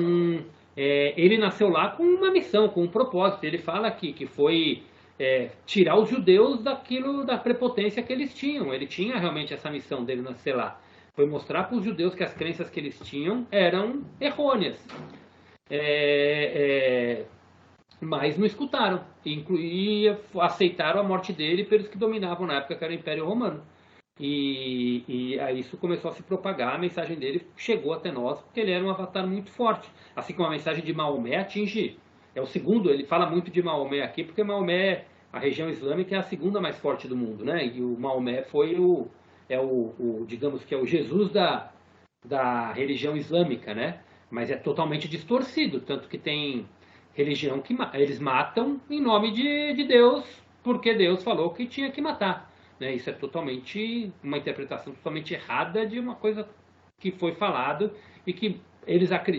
ele nasceu lá com uma missão, com um propósito. Ele fala aqui que foi tirar os judeus daquilo, da prepotência que eles tinham. Ele tinha realmente essa missão dele nascer lá. Foi mostrar para os judeus que as crenças que eles tinham eram errôneas. Mas não escutaram. E aceitaram a morte dele pelos que dominavam na época, que era o Império Romano. E aí isso começou a se propagar, a mensagem dele chegou até nós, porque ele era um avatar muito forte. Assim como a mensagem de Maomé atinge. É o segundo, ele fala muito de Maomé aqui, porque Maomé, a região islâmica, é a segunda mais forte do mundo, né? E o Maomé foi digamos que é o Jesus da religião islâmica, né? Mas é totalmente distorcido, tanto que tem religião que eles matam em nome de Deus, porque Deus falou que tinha que matar. Né? Isso é totalmente uma interpretação totalmente errada de uma coisa que foi falado e que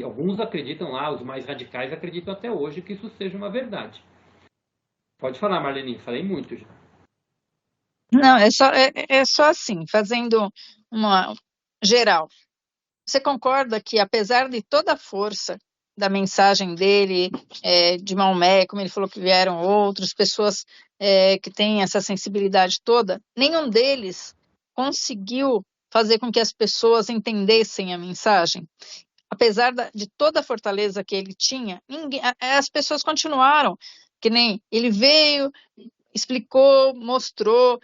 alguns acreditam lá, os mais radicais acreditam até hoje que isso seja uma verdade. Pode falar, Marlene, falei muito já. Não, é só assim, fazendo uma geral. Você concorda que, apesar de toda a força da mensagem dele, de Maomé, como ele falou que vieram outras pessoas que têm essa sensibilidade toda, nenhum deles conseguiu fazer com que as pessoas entendessem a mensagem? Apesar de toda a fortaleza que ele tinha, as pessoas continuaram, que nem ele veio, explicou, mostrou,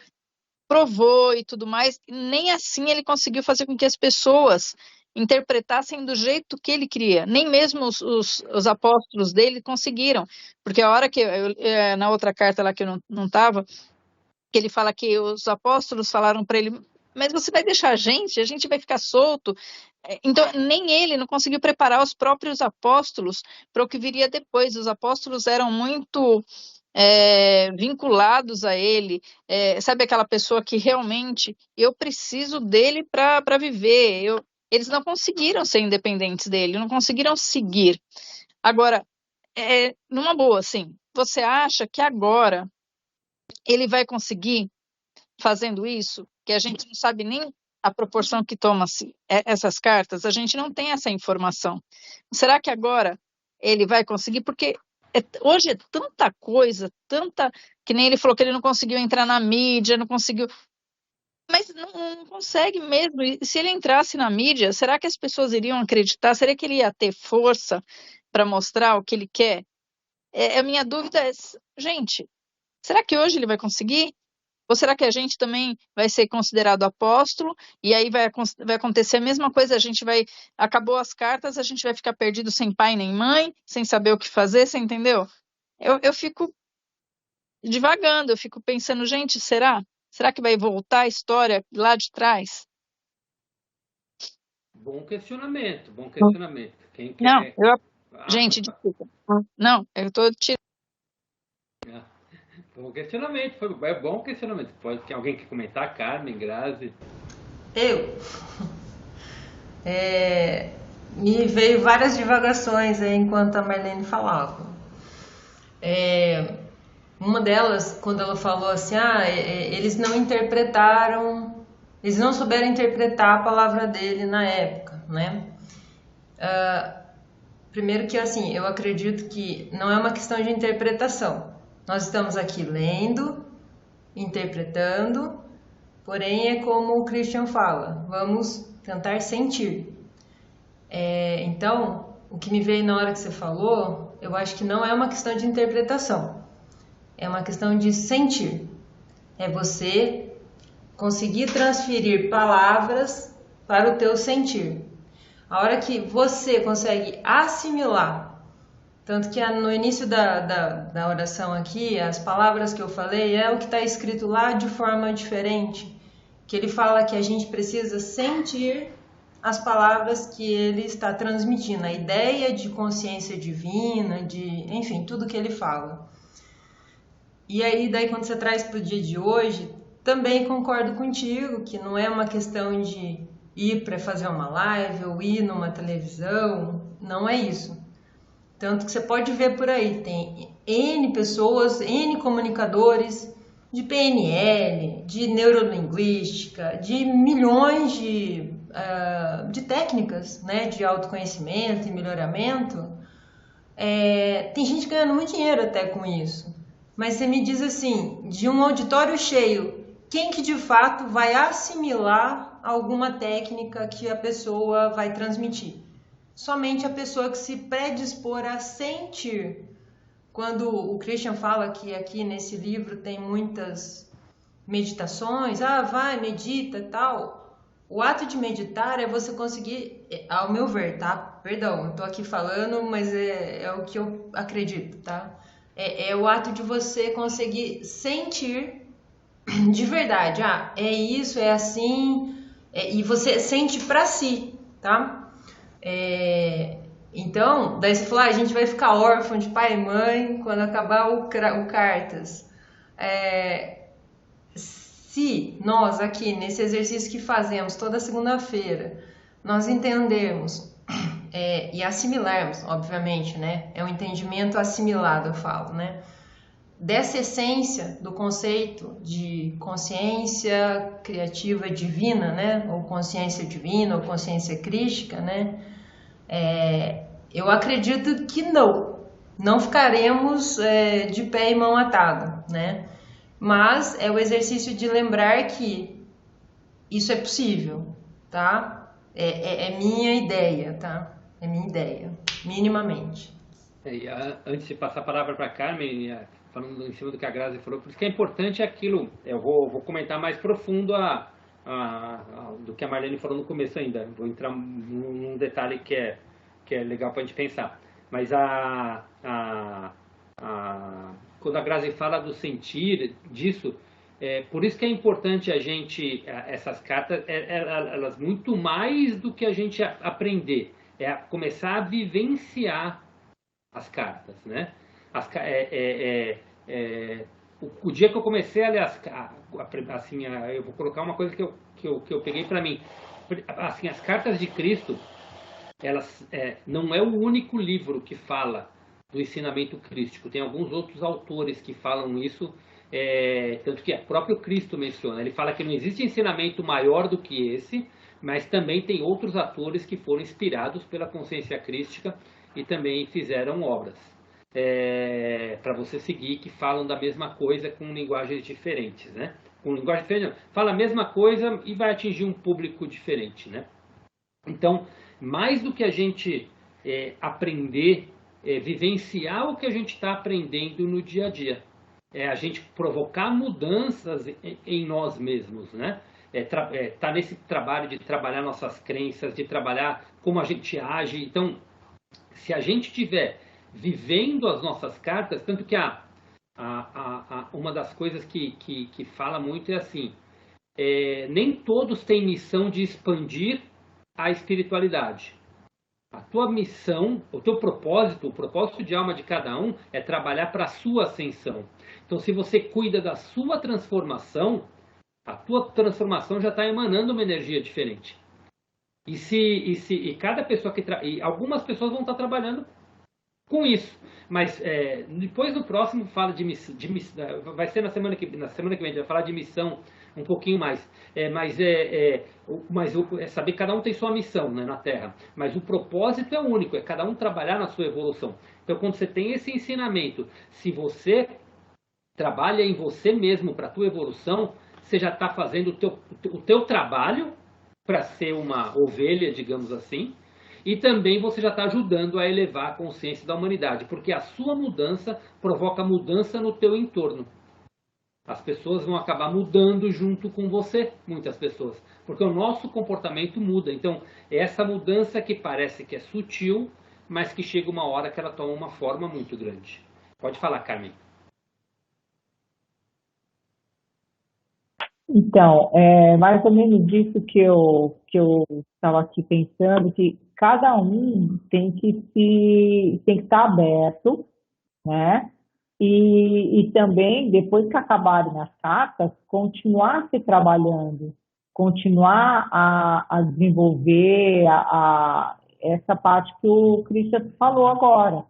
provou e tudo mais, e nem assim ele conseguiu fazer com que as pessoas interpretassem do jeito que ele queria. Nem mesmo os apóstolos dele conseguiram, porque a hora que, na outra carta lá que eu não estava, que ele fala que os apóstolos falaram para ele, mas você vai deixar a gente vai ficar solto. Então, nem ele não conseguiu preparar os próprios apóstolos para o que viria depois. Os apóstolos eram muito vinculados a ele, sabe, aquela pessoa que realmente eu preciso dele para viver. Eles não conseguiram ser independentes dele, não conseguiram seguir. Agora, numa boa, assim, você acha que agora ele vai conseguir fazendo isso? Que a gente não sabe nem a proporção que toma-se essas cartas, a gente não tem essa informação. Será que agora ele vai conseguir? Porque hoje é tanta coisa, que nem ele falou que ele não conseguiu entrar na mídia, não conseguiu, mas não consegue mesmo. E se ele entrasse na mídia, será que as pessoas iriam acreditar? Será que ele ia ter força para mostrar o que ele quer? A minha dúvida é, gente, será que hoje ele vai conseguir? Ou será que a gente também vai ser considerado apóstolo e aí vai acontecer a mesma coisa? Acabou as cartas, a gente vai ficar perdido sem pai nem mãe, sem saber o que fazer, você entendeu? Eu fico divagando, eu fico pensando, gente, será? Será que vai voltar a história lá de trás? Bom questionamento, bom questionamento. Quem quer... Não, gente, desculpa. Não, eu estou tirando. Bom questionamento, foi bom questionamento. Pode ter alguém que comentar, Carmen, Grazi? Eu. Me veio várias divagações aí enquanto a Marlene falava. Uma delas, quando ela falou assim, eles não interpretaram, eles não souberam interpretar a palavra dele na época, né? Primeiro que assim, eu acredito que não é uma questão de interpretação. Nós estamos aqui lendo, interpretando, porém é como o Christian fala, vamos tentar sentir. Então, o que me veio na hora que você falou, eu acho que não é uma questão de interpretação, é uma questão de sentir. É você conseguir transferir palavras para o teu sentir. A hora que você consegue assimilar, tanto que no início da oração aqui, as palavras que eu falei é o que está escrito lá de forma diferente, que ele fala que a gente precisa sentir as palavras que ele está transmitindo, a ideia de consciência divina, enfim, tudo que ele fala. E aí, daí quando você traz para o dia de hoje, também concordo contigo que não é uma questão de ir para fazer uma live ou ir numa televisão, não é isso. Tanto que você pode ver por aí, tem N pessoas, N comunicadores de PNL, de neurolinguística, de milhões de técnicas, né, de autoconhecimento e melhoramento. Tem gente ganhando muito dinheiro até com isso. Mas você me diz assim, de um auditório cheio, quem que de fato vai assimilar alguma técnica que a pessoa vai transmitir? Somente a pessoa que se predispor a sentir. Quando o Christian fala que aqui nesse livro tem muitas meditações, vai, medita e tal. O ato de meditar é você conseguir, ao meu ver, tá? Perdão, eu tô aqui falando, mas é o que eu acredito, tá? É o ato de você conseguir sentir de verdade, é isso, é assim, e você sente pra si, tá? Então, daí você falou, a gente vai ficar órfão de pai e mãe quando acabar o Cartas. Se nós aqui, nesse exercício que fazemos toda segunda-feira, nós entendermos e assimilarmos, obviamente, né? É um entendimento assimilado, eu falo, né? Dessa essência do conceito de consciência criativa divina, né? Ou consciência divina, ou consciência crística, né? Eu acredito que não ficaremos de pé e mão atada, né? Mas é o exercício de lembrar que isso é possível, tá? É minha ideia, tá? É minha ideia, minimamente. Antes de passar a palavra para a Carmen, falando em cima do que a Grazi falou, por isso que é importante aquilo, eu vou comentar mais profundo do que a Marlene falou no começo ainda, vou entrar num detalhe que é legal para a gente pensar, mas quando a Grazi fala do sentir disso, por isso que é importante a gente, essas cartas, elas muito mais do que a gente aprender, começar a vivenciar as cartas, né? O dia que eu comecei a ler assim, eu vou colocar uma coisa que eu peguei para mim, assim, as cartas de Cristo, elas não é o único livro que fala do ensinamento crístico. Tem alguns outros autores que falam isso, tanto que o próprio Cristo menciona. Ele fala que não existe ensinamento maior do que esse, mas também tem outros autores que foram inspirados pela consciência crística e também fizeram obras para você seguir, que falam da mesma coisa com linguagens diferentes, né? Com linguagem diferente, não. Fala a mesma coisa e vai atingir um público diferente, né? Então, mais do que a gente aprender, vivenciar o que a gente está aprendendo no dia a dia, a gente provocar mudanças em nós mesmos, né? Tá nesse trabalho de trabalhar nossas crenças, de trabalhar como a gente age. Então, se a gente estiver vivendo as nossas cartas, tanto que uma das coisas que fala muito é assim, nem todos têm missão de expandir a espiritualidade. A tua missão, o teu propósito, o propósito de alma de cada um é trabalhar para a sua ascensão. Então, se você cuida da sua transformação, a tua transformação já está emanando uma energia diferente. E cada pessoa e algumas pessoas vão estar trabalhando com isso. Mas depois no próximo fala de missão, vai ser na semana que vem a gente vai falar de missão um pouquinho mais. Mas saber que cada um tem sua missão, né, na Terra. Mas o propósito é único, é cada um trabalhar na sua evolução. Então quando você tem esse ensinamento, se você trabalha em você mesmo para a tua evolução, você já está fazendo o teu trabalho para ser uma ovelha, digamos assim, e também você já está ajudando a elevar a consciência da humanidade, porque a sua mudança provoca mudança no teu entorno. As pessoas vão acabar mudando junto com você, muitas pessoas, porque o nosso comportamento muda. Então, é essa mudança que parece que é sutil, mas que chega uma hora que ela toma uma forma muito grande. Pode falar, Carmen. Então, é mais ou menos disso que eu estava aqui pensando, que cada um tem que estar aberto, né? E também, depois que acabarem as cartas, continuar se trabalhando, continuar a desenvolver essa parte que o Christian falou agora,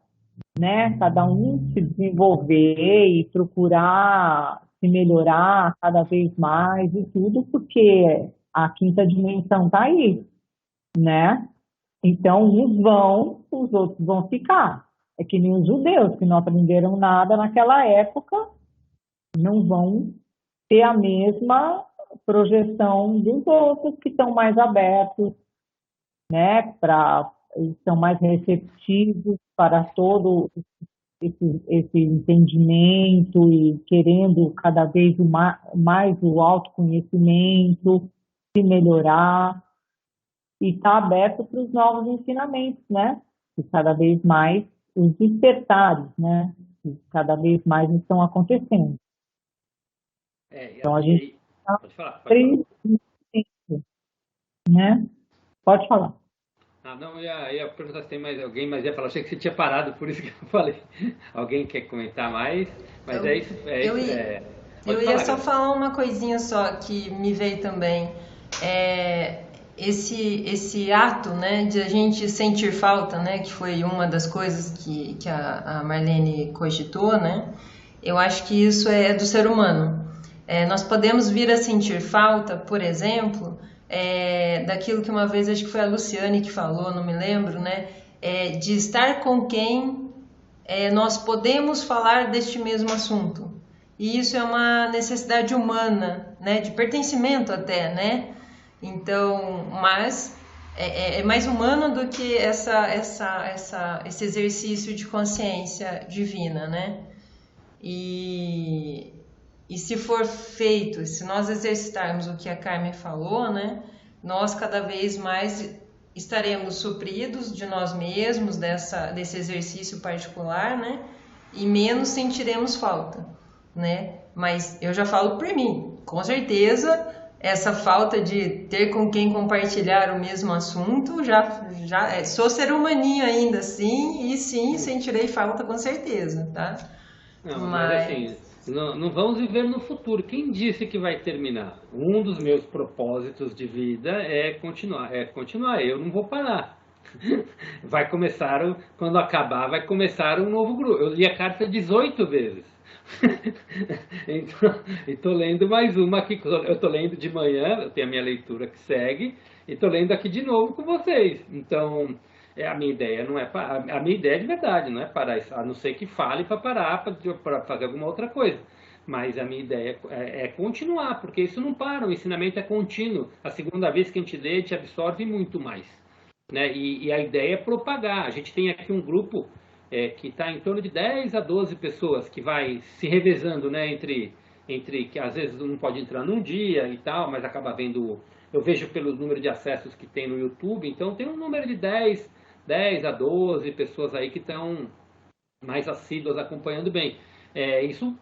né? Cada um se desenvolver e procurar se melhorar cada vez mais e tudo, porque a quinta dimensão está aí, né? Então, uns vão, os outros vão ficar. É que nem os judeus, que não aprenderam nada naquela época, não vão ter a mesma projeção dos outros que estão mais abertos, né? Estão mais receptivos para todo esse entendimento e querendo cada vez mais o autoconhecimento, se melhorar e estar aberto para os novos ensinamentos, né? E cada vez mais os despertares, né? Que cada vez mais estão acontecendo. Então a gente está pode falar. Né? Pode falar. Não, ia perguntar se tem mais alguém, mas ia falar, achei que você tinha parado, por isso que eu falei. Alguém quer comentar mais? Mas eu ia só falar uma coisinha só que me veio também. Esse ato, né, de a gente sentir falta, né, que foi uma das coisas que a Marlene cogitou, né, eu acho que isso é do ser humano. Nós podemos vir a sentir falta, por exemplo, daquilo que uma vez, acho que foi a Luciane que falou, não me lembro, né, de estar com quem nós podemos falar deste mesmo assunto. E isso é uma necessidade humana, né, de pertencimento até, né? Então, mas é mais humano do que esse exercício de consciência divina, né? E se for feito, se nós exercitarmos o que a Carmen falou, né? Nós cada vez mais estaremos supridos de nós mesmos, desse exercício particular, né? E menos sentiremos falta, né? Mas eu já falo por mim, com certeza essa falta de ter com quem compartilhar o mesmo assunto, sou ser humaninho ainda, sim, e sim, sentirei falta com certeza, tá? Mas assim, não vamos viver no futuro. Quem disse que vai terminar? Um dos meus propósitos de vida é continuar. Eu não vou parar. Vai começar, quando acabar, vai começar um novo grupo. Eu li a carta 18 vezes. Então, e estou lendo mais uma aqui. Eu estou lendo de manhã, eu tenho a minha leitura que segue, e estou lendo aqui de novo com vocês. Então, a minha ideia não é a minha ideia de verdade não é parar, a não ser que fale para parar para fazer alguma outra coisa. Mas a minha ideia é continuar, porque isso não para, o ensinamento é contínuo. A segunda vez que a gente lê, a gente absorve muito mais, né? E a ideia é propagar. A gente tem aqui um grupo que está em torno de 10 a 12 pessoas, que vai se revezando, né, entre que às vezes não pode entrar num dia e tal, mas acaba vendo, eu vejo pelo número de acessos que tem no YouTube, então tem um número de 10 a 12 pessoas aí que estão mais assíduas acompanhando bem. Isso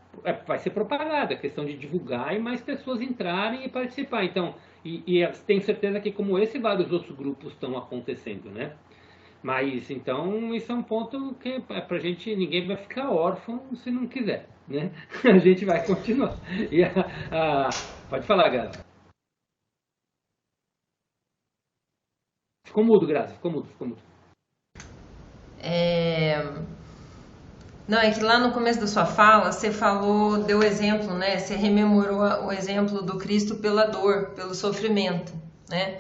vai ser propagado, é questão de divulgar e mais pessoas entrarem e participar. Então, e tenho certeza que como esse, vários outros grupos estão acontecendo, né? Mas, então, isso é um ponto que pra gente, ninguém vai ficar órfão se não quiser, né? A gente vai continuar. Pode falar, Grazi. Ficou mudo, Grazi, ficou mudo. Não, é que lá no começo da sua fala, você falou, deu exemplo, né? Você rememorou o exemplo do Cristo pela dor, pelo sofrimento, né?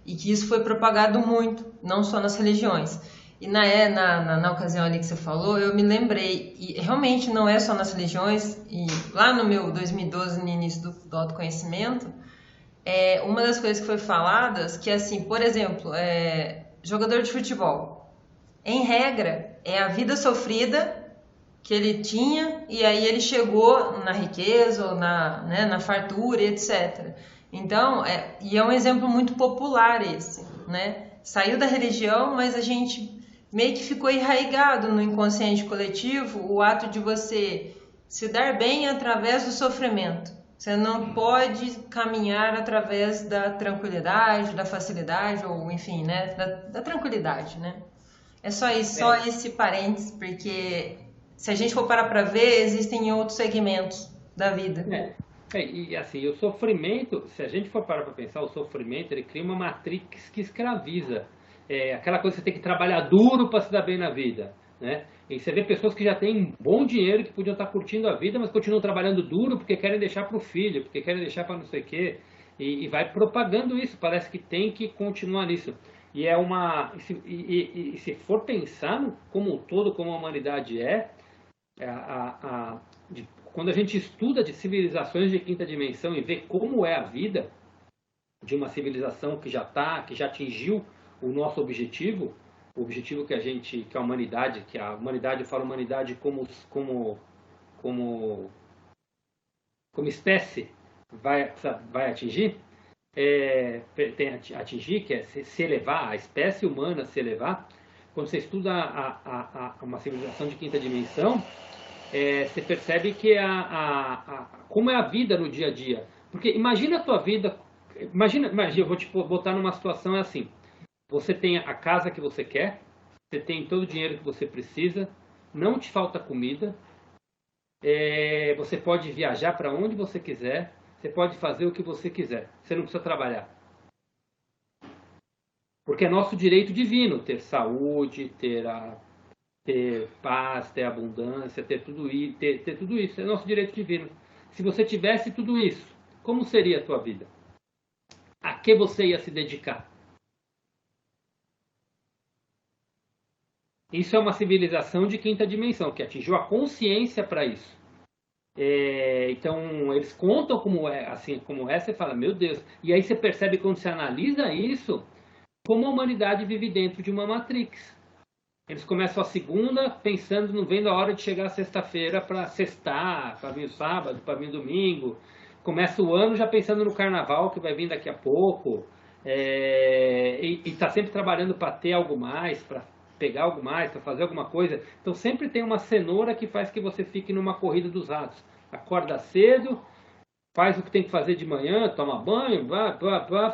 E que isso foi propagado muito, não só nas religiões. E na ocasião ali que você falou, eu me lembrei, e realmente não é só nas religiões, e lá no meu 2012, no início do autoconhecimento, uma das coisas que foi faladas, que assim, por exemplo, jogador de futebol, em regra, é a vida sofrida que ele tinha, e aí ele chegou na riqueza, ou na fartura, etc. Então, e é um exemplo muito popular esse, né? Saiu da religião, mas a gente meio que ficou enraizado no inconsciente coletivo o ato de você se dar bem através do sofrimento. Você não pode caminhar através da tranquilidade, da facilidade, ou enfim, né? Da tranquilidade, né? É só isso, só esse parênteses, porque se a gente for parar para ver, existem outros segmentos da vida. E assim, o sofrimento, se a gente for parar para pensar, o sofrimento, ele cria uma matrix que escraviza. Aquela coisa que você tem que trabalhar duro para se dar bem na vida, né? E você vê pessoas que já têm bom dinheiro, que podiam estar curtindo a vida, mas continuam trabalhando duro porque querem deixar para o filho, porque querem deixar para não sei o quê. E vai propagando isso, parece que tem que continuar nisso. E se for pensar como um todo, como a humanidade quando a gente estuda de civilizações de quinta dimensão e vê como é a vida de uma civilização que já atingiu o nosso objetivo, o objetivo que a humanidade, eu falo humanidade como espécie vai atingir, atingir, que é se elevar, a espécie humana se elevar. Quando você estuda uma civilização de quinta dimensão, você percebe que como é a vida no dia a dia. Porque imagina a tua vida, imagina, eu vou te botar numa situação assim. Você tem a casa que você quer, você tem todo o dinheiro que você precisa, não te falta comida, você pode viajar para onde você quiser, você pode fazer o que você quiser, você não precisa trabalhar. Porque é nosso direito divino ter saúde, ter paz, ter abundância, ter tudo isso. É nosso direito divino. Se você tivesse tudo isso, como seria a tua vida? A que você ia se dedicar? Isso é uma civilização de quinta dimensão, que atingiu a consciência para isso. Então, eles contam como é, você fala, meu Deus. E aí você percebe, quando você analisa isso, como a humanidade vive dentro de uma matrix. Eles começam a segunda pensando, não vendo a hora de chegar a sexta-feira para sextar, para vir o sábado, para vir o domingo. Começa o ano já pensando no carnaval que vai vir daqui a pouco. E está sempre trabalhando para ter algo mais, para pegar algo mais, para fazer alguma coisa. Então sempre tem uma cenoura que faz que você fique numa corrida dos ratos. Acorda cedo, faz o que tem que fazer de manhã, toma banho,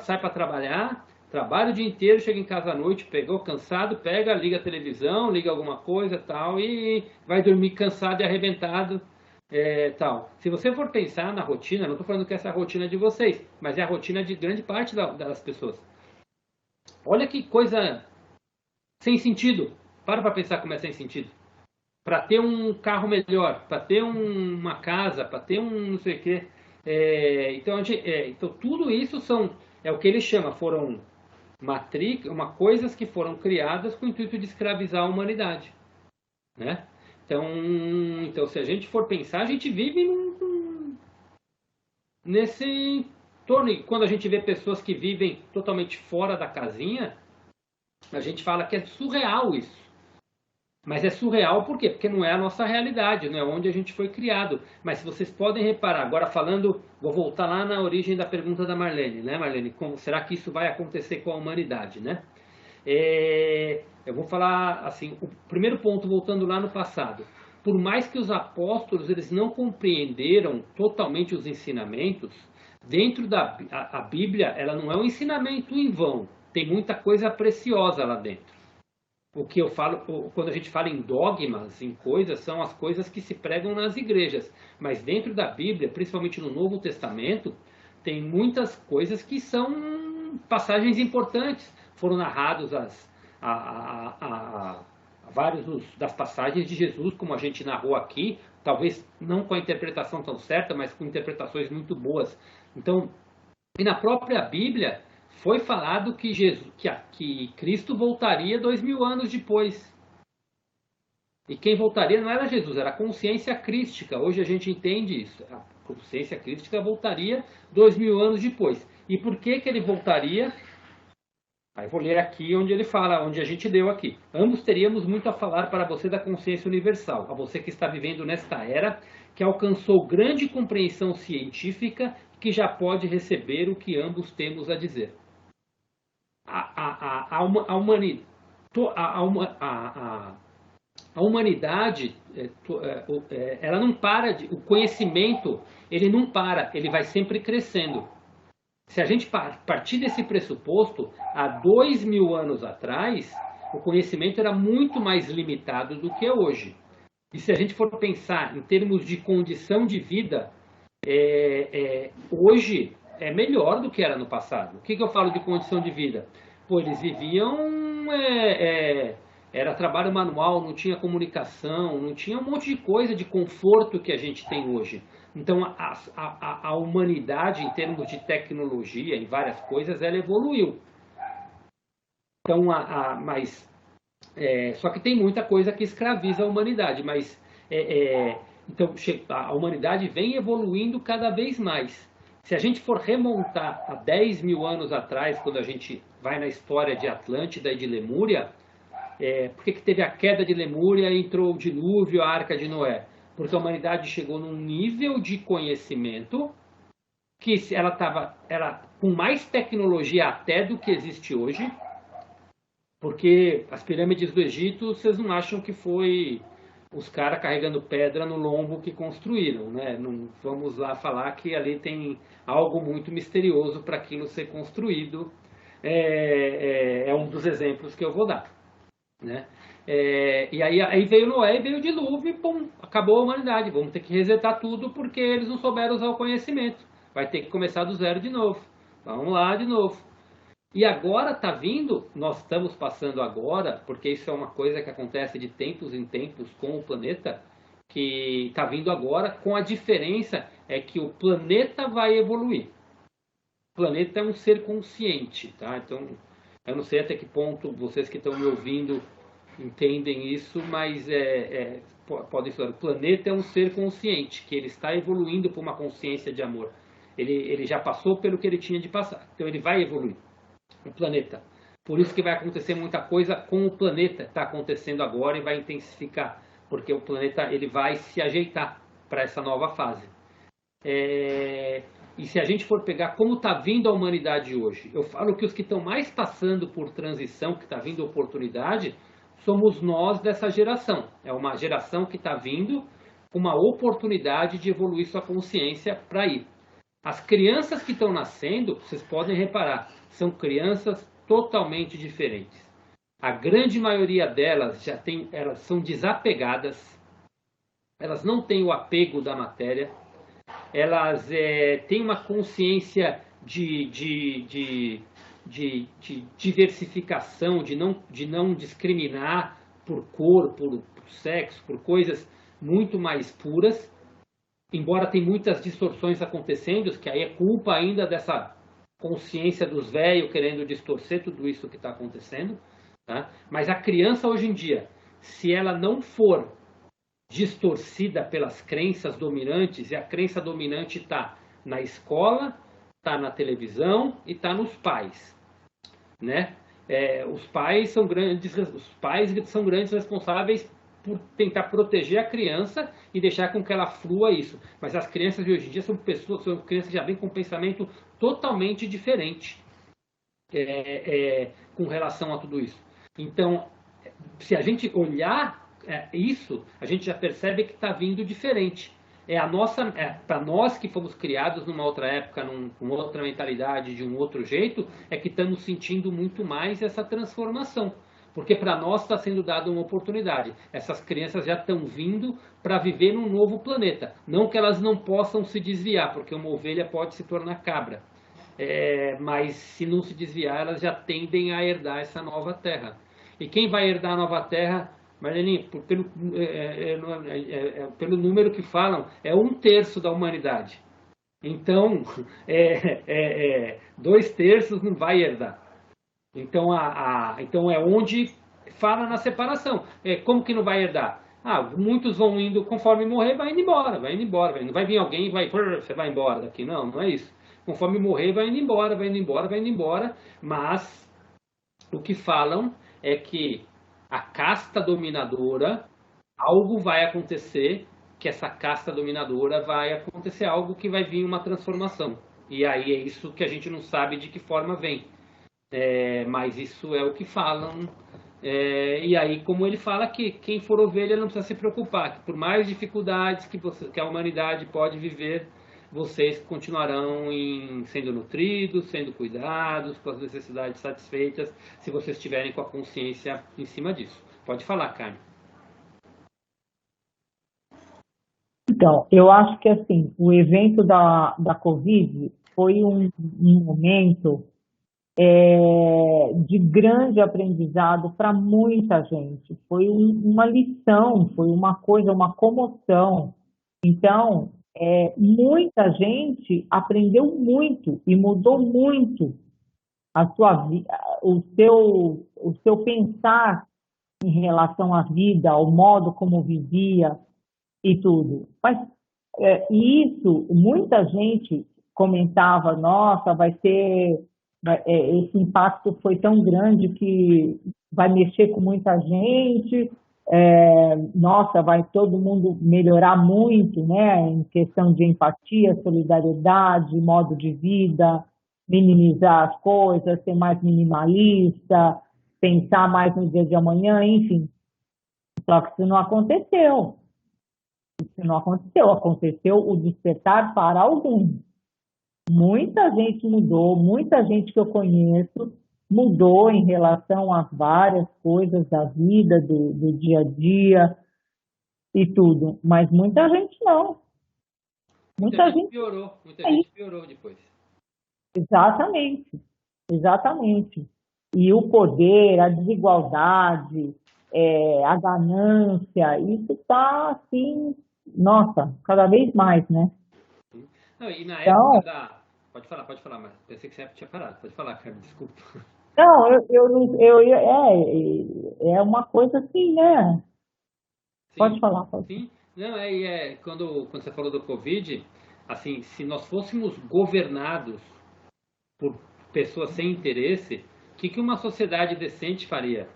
sai para trabalhar. Trabalha o dia inteiro, chega em casa à noite, pegou cansado, liga a televisão, liga alguma coisa tal, e vai dormir cansado e arrebentado, tal. Se você for pensar na rotina, não estou falando que essa é a rotina de vocês, mas é a rotina de grande parte das pessoas. Olha que coisa sem sentido. Para pensar como é sem sentido. Para ter um carro melhor, para ter uma casa, para ter um não sei o quê. Então tudo isso é o que ele chama, foram coisas que foram criadas com o intuito de escravizar a humanidade, né? Então se a gente for pensar, a gente vive nesse torno. E quando a gente vê pessoas que vivem totalmente fora da casinha, a gente fala que é surreal isso. Mas é surreal por quê? Porque não é a nossa realidade, não é onde a gente foi criado. Mas se vocês podem reparar, agora vou voltar lá na origem da pergunta da Marlene, né, Marlene? Será que isso vai acontecer com a humanidade, né? Eu vou falar assim, o primeiro ponto, voltando lá no passado. Por mais que os apóstolos eles não compreenderam totalmente os ensinamentos, dentro a Bíblia, ela não é um ensinamento em vão. Tem muita coisa preciosa lá dentro. O que eu falo, quando a gente fala em dogmas, em coisas, são as coisas que se pregam nas igrejas. Mas dentro da Bíblia, principalmente no Novo Testamento, tem muitas coisas que são passagens importantes. Foram narrados das passagens de Jesus, como a gente narrou aqui, talvez não com a interpretação tão certa, mas com interpretações muito boas. Então, e na própria Bíblia foi falado que Cristo voltaria 2000 anos depois. E quem voltaria não era Jesus, era a consciência crística. Hoje a gente entende isso. A consciência crística voltaria 2000 anos depois. E por que ele voltaria? Aí vou ler aqui onde ele fala, onde a gente leu aqui. Ambos teríamos muito a falar para você da consciência universal, a você que está vivendo nesta era, que alcançou grande compreensão científica, que já pode receber o que ambos temos a dizer. A humanidade, ela não para, o conhecimento, ele não para, ele vai sempre crescendo. Se a gente partir desse pressuposto, há 2000 anos atrás, o conhecimento era muito mais limitado do que é hoje. E se a gente for pensar em termos de condição de vida, hoje é melhor do que era no passado. O que eu falo de condição de vida? Pô, eles viviam... era trabalho manual, não tinha comunicação, não tinha um monte de coisa de conforto que a gente tem hoje. Então, a humanidade, em termos de tecnologia e várias coisas, ela evoluiu. Então, só que tem muita coisa que escraviza a humanidade, mas então, a humanidade vem evoluindo cada vez mais. Se a gente for remontar a 10.000 anos atrás, quando a gente vai na história de Atlântida e de Lemúria, por que teve a queda de Lemúria e entrou o dilúvio, a Arca de Noé? Porque a humanidade chegou num nível de conhecimento que ela estava com mais tecnologia até do que existe hoje, porque as pirâmides do Egito, vocês não acham que foi os caras carregando pedra no lombo que construíram, né? Não vamos lá falar que ali tem algo muito misterioso para aquilo ser construído. É um dos exemplos que eu vou dar, né? E aí veio Noé e veio o dilúvio e pum, acabou a humanidade. Vamos ter que resetar tudo porque eles não souberam usar o conhecimento. Vai ter que começar do zero de novo. Vamos lá de novo. E agora está vindo, nós estamos passando agora, porque isso é uma coisa que acontece de tempos em tempos com o planeta, que está vindo agora, com a diferença é que o planeta vai evoluir. O planeta é um ser consciente, tá? Então, eu não sei até que ponto vocês que estão me ouvindo entendem isso, mas podem falar, o planeta é um ser consciente, que ele está evoluindo para uma consciência de amor. Ele já passou pelo que ele tinha de passar, então ele vai evoluir, o planeta. Por isso que vai acontecer muita coisa com o planeta, está acontecendo agora e vai intensificar, porque o planeta ele vai se ajeitar para essa nova fase. E se a gente for pegar como está vindo a humanidade hoje, eu falo que os que estão mais passando por transição, que está vindo oportunidade, somos nós dessa geração. É uma geração que está vindo com uma oportunidade de evoluir sua consciência para ir. As crianças que estão nascendo, vocês podem reparar, são crianças totalmente diferentes. A grande maioria delas elas são desapegadas, elas não têm o apego da matéria, elas têm uma consciência de diversificação, de não discriminar por cor, por sexo, por coisas muito mais puras, embora tem muitas distorções acontecendo, que aí é culpa ainda dessa consciência dos velhos querendo distorcer tudo isso que está acontecendo, tá? Mas a criança hoje em dia, se ela não for distorcida pelas crenças dominantes, e a crença dominante está na escola, está na televisão e está nos pais, né? Os pais são grandes responsáveis por tentar proteger a criança e deixar com que ela flua isso. Mas as crianças de hoje em dia são crianças que já vêm com um pensamento totalmente diferente com relação a tudo isso. Então, se a gente olhar isso, a gente já percebe que está vindo diferente. Para nós que fomos criados numa outra época, com outra mentalidade, de um outro jeito, é que estamos sentindo muito mais essa transformação. Porque para nós está sendo dada uma oportunidade. Essas crianças já estão vindo para viver num novo planeta. Não que elas não possam se desviar, porque uma ovelha pode se tornar cabra. Mas se não se desviar, elas já tendem a herdar essa nova terra. E quem vai herdar a nova terra Marlene, pelo número que falam, é 1/3 da humanidade. Então, 2/3 não vai herdar. Então, então é onde fala na separação. Como que não vai herdar? Muitos vão indo, conforme morrer, vai indo embora, vai indo embora. Não vai vir alguém e vai, você vai embora daqui. Não, não é isso. Conforme morrer, vai indo embora, vai indo embora, vai indo embora. Mas o que falam é que a casta dominadora, algo vai acontecer, que essa casta dominadora vai acontecer algo que vai vir uma transformação. E aí é isso que a gente não sabe de que forma vem. Mas isso é o que falam. E aí, como ele fala que quem for ovelha não precisa se preocupar, que por mais dificuldades que a humanidade pode viver, vocês continuarão sendo nutridos, sendo cuidados, com as necessidades satisfeitas, se vocês estiverem com a consciência em cima disso. Pode falar, Carmen. Então, eu acho que assim, o evento da Covid foi um momento de grande aprendizado para muita gente. Foi uma lição, foi uma coisa, uma comoção. Então, muita gente aprendeu muito e mudou muito a sua o seu pensar em relação à vida, ao modo como vivia e tudo. Mas isso, muita gente comentava, nossa, esse impacto foi tão grande que vai mexer com muita gente, nossa, vai todo mundo melhorar muito, né, em questão de empatia, solidariedade, modo de vida, minimizar as coisas, ser mais minimalista, pensar mais no dia de amanhã, enfim. Só que isso não aconteceu. Isso não aconteceu. Aconteceu o despertar para alguns. Muita gente mudou, muita gente que eu conheço mudou em relação a várias coisas da vida, do dia a dia e tudo. Mas muita gente não. Muita gente piorou, muita gente piorou depois. Exatamente, exatamente. E o poder, a desigualdade, a ganância, isso está assim, nossa, cada vez mais, né? Não, e na época da... Pode falar, mas pensei que você tinha parado. Pode falar, Carmen, desculpa. Não, é uma coisa assim, né? Sim, pode falar. Sim, não, quando você falou do Covid, assim, se nós fôssemos governados por pessoas sem interesse, o que uma sociedade decente faria?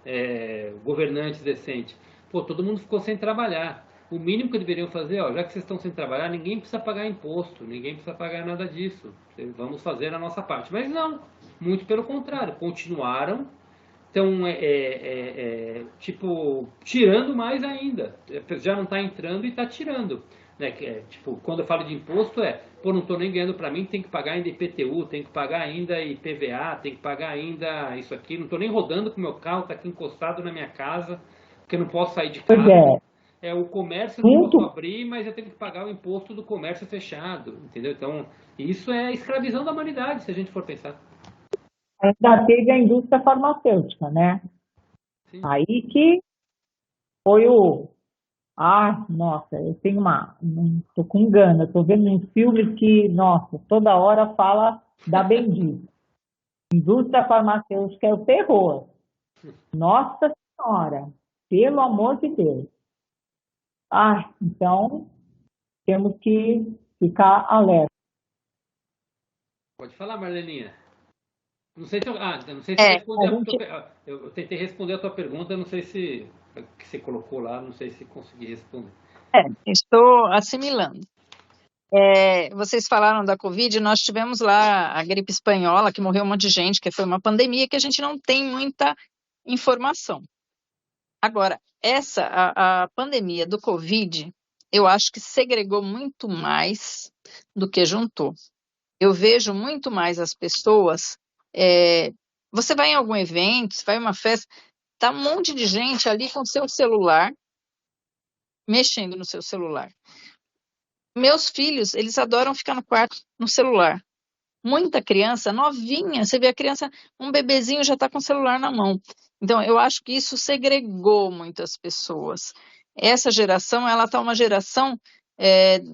Governantes decentes? Pô, todo mundo ficou sem trabalhar. O mínimo que deveriam fazer, já que vocês estão sem trabalhar, ninguém precisa pagar imposto, ninguém precisa pagar nada disso. Vamos fazer a nossa parte. Mas não, muito pelo contrário, continuaram. Então, tirando mais ainda. Já não está entrando e está tirando. Né? Quando eu falo de imposto, não estou nem ganhando para mim, tem que pagar ainda IPTU, tem que pagar ainda IPVA, tem que pagar ainda isso aqui. Não estou nem rodando com o meu carro, está aqui encostado na minha casa, porque eu não posso sair de casa. O comércio eu posso abrir, mas eu tenho que pagar o imposto do comércio fechado, entendeu? Então, isso é escravidão da humanidade, se a gente for pensar. Ainda teve a indústria farmacêutica, né? Sim. Aí que foi nossa, eu tenho tô com gana, tô vendo um filme que, nossa, toda hora fala da bendita. Indústria farmacêutica é o terror. Nossa Senhora, pelo amor de Deus. Então, temos que ficar alerta. Pode falar, Marleninha. Não sei se eu tentei responder a tua pergunta, não sei se que você colocou lá, não sei se consegui responder. Estou assimilando. Vocês falaram da Covid, nós tivemos lá a gripe espanhola, que morreu um monte de gente, que foi uma pandemia que a gente não tem muita informação. Agora, a pandemia do Covid, eu acho que segregou muito mais do que juntou. Eu vejo muito mais as pessoas. Você vai em algum evento, você vai em uma festa, tá um monte de gente ali com seu celular, mexendo no seu celular. Meus filhos, eles adoram ficar no quarto no celular. Muita criança novinha, você vê a criança, um bebezinho já está com o celular na mão. Então, eu acho que isso segregou muitas pessoas. Essa geração, ela está uma geração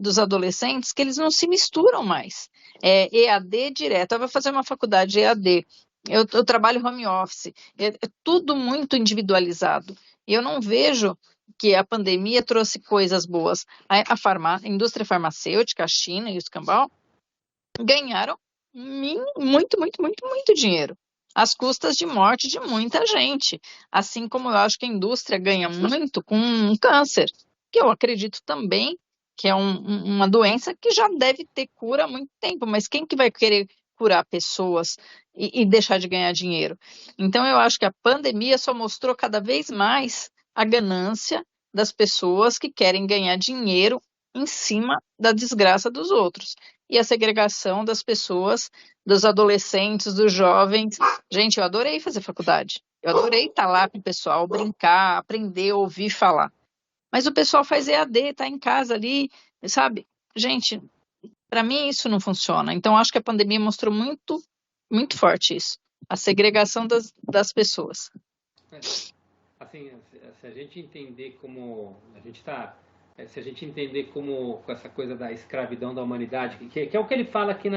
dos adolescentes que eles não se misturam mais. EAD direto, eu vou fazer uma faculdade EAD, eu trabalho home office, é tudo muito individualizado. E eu não vejo que a pandemia trouxe coisas boas. A indústria farmacêutica, a China e o escambau, ganharam muito, muito, muito, muito dinheiro, às custas de morte de muita gente. Assim como eu acho que a indústria ganha muito com câncer, que eu acredito também que é uma doença que já deve ter cura há muito tempo, mas quem que vai querer curar pessoas e deixar de ganhar dinheiro? Então eu acho que a pandemia só mostrou cada vez mais a ganância das pessoas que querem ganhar dinheiro em cima da desgraça dos outros e a segregação das pessoas, dos adolescentes, dos jovens. Gente, eu adorei fazer faculdade. Eu adorei estar lá com o pessoal, brincar, aprender, ouvir falar. Mas o pessoal faz EAD, tá em casa ali, sabe? Gente, para mim isso não funciona. Então, acho que a pandemia mostrou muito, muito forte isso. A segregação das pessoas. Assim, se a gente entender como a gente está, se a gente entender como essa coisa da escravidão da humanidade, que é o que ele fala aqui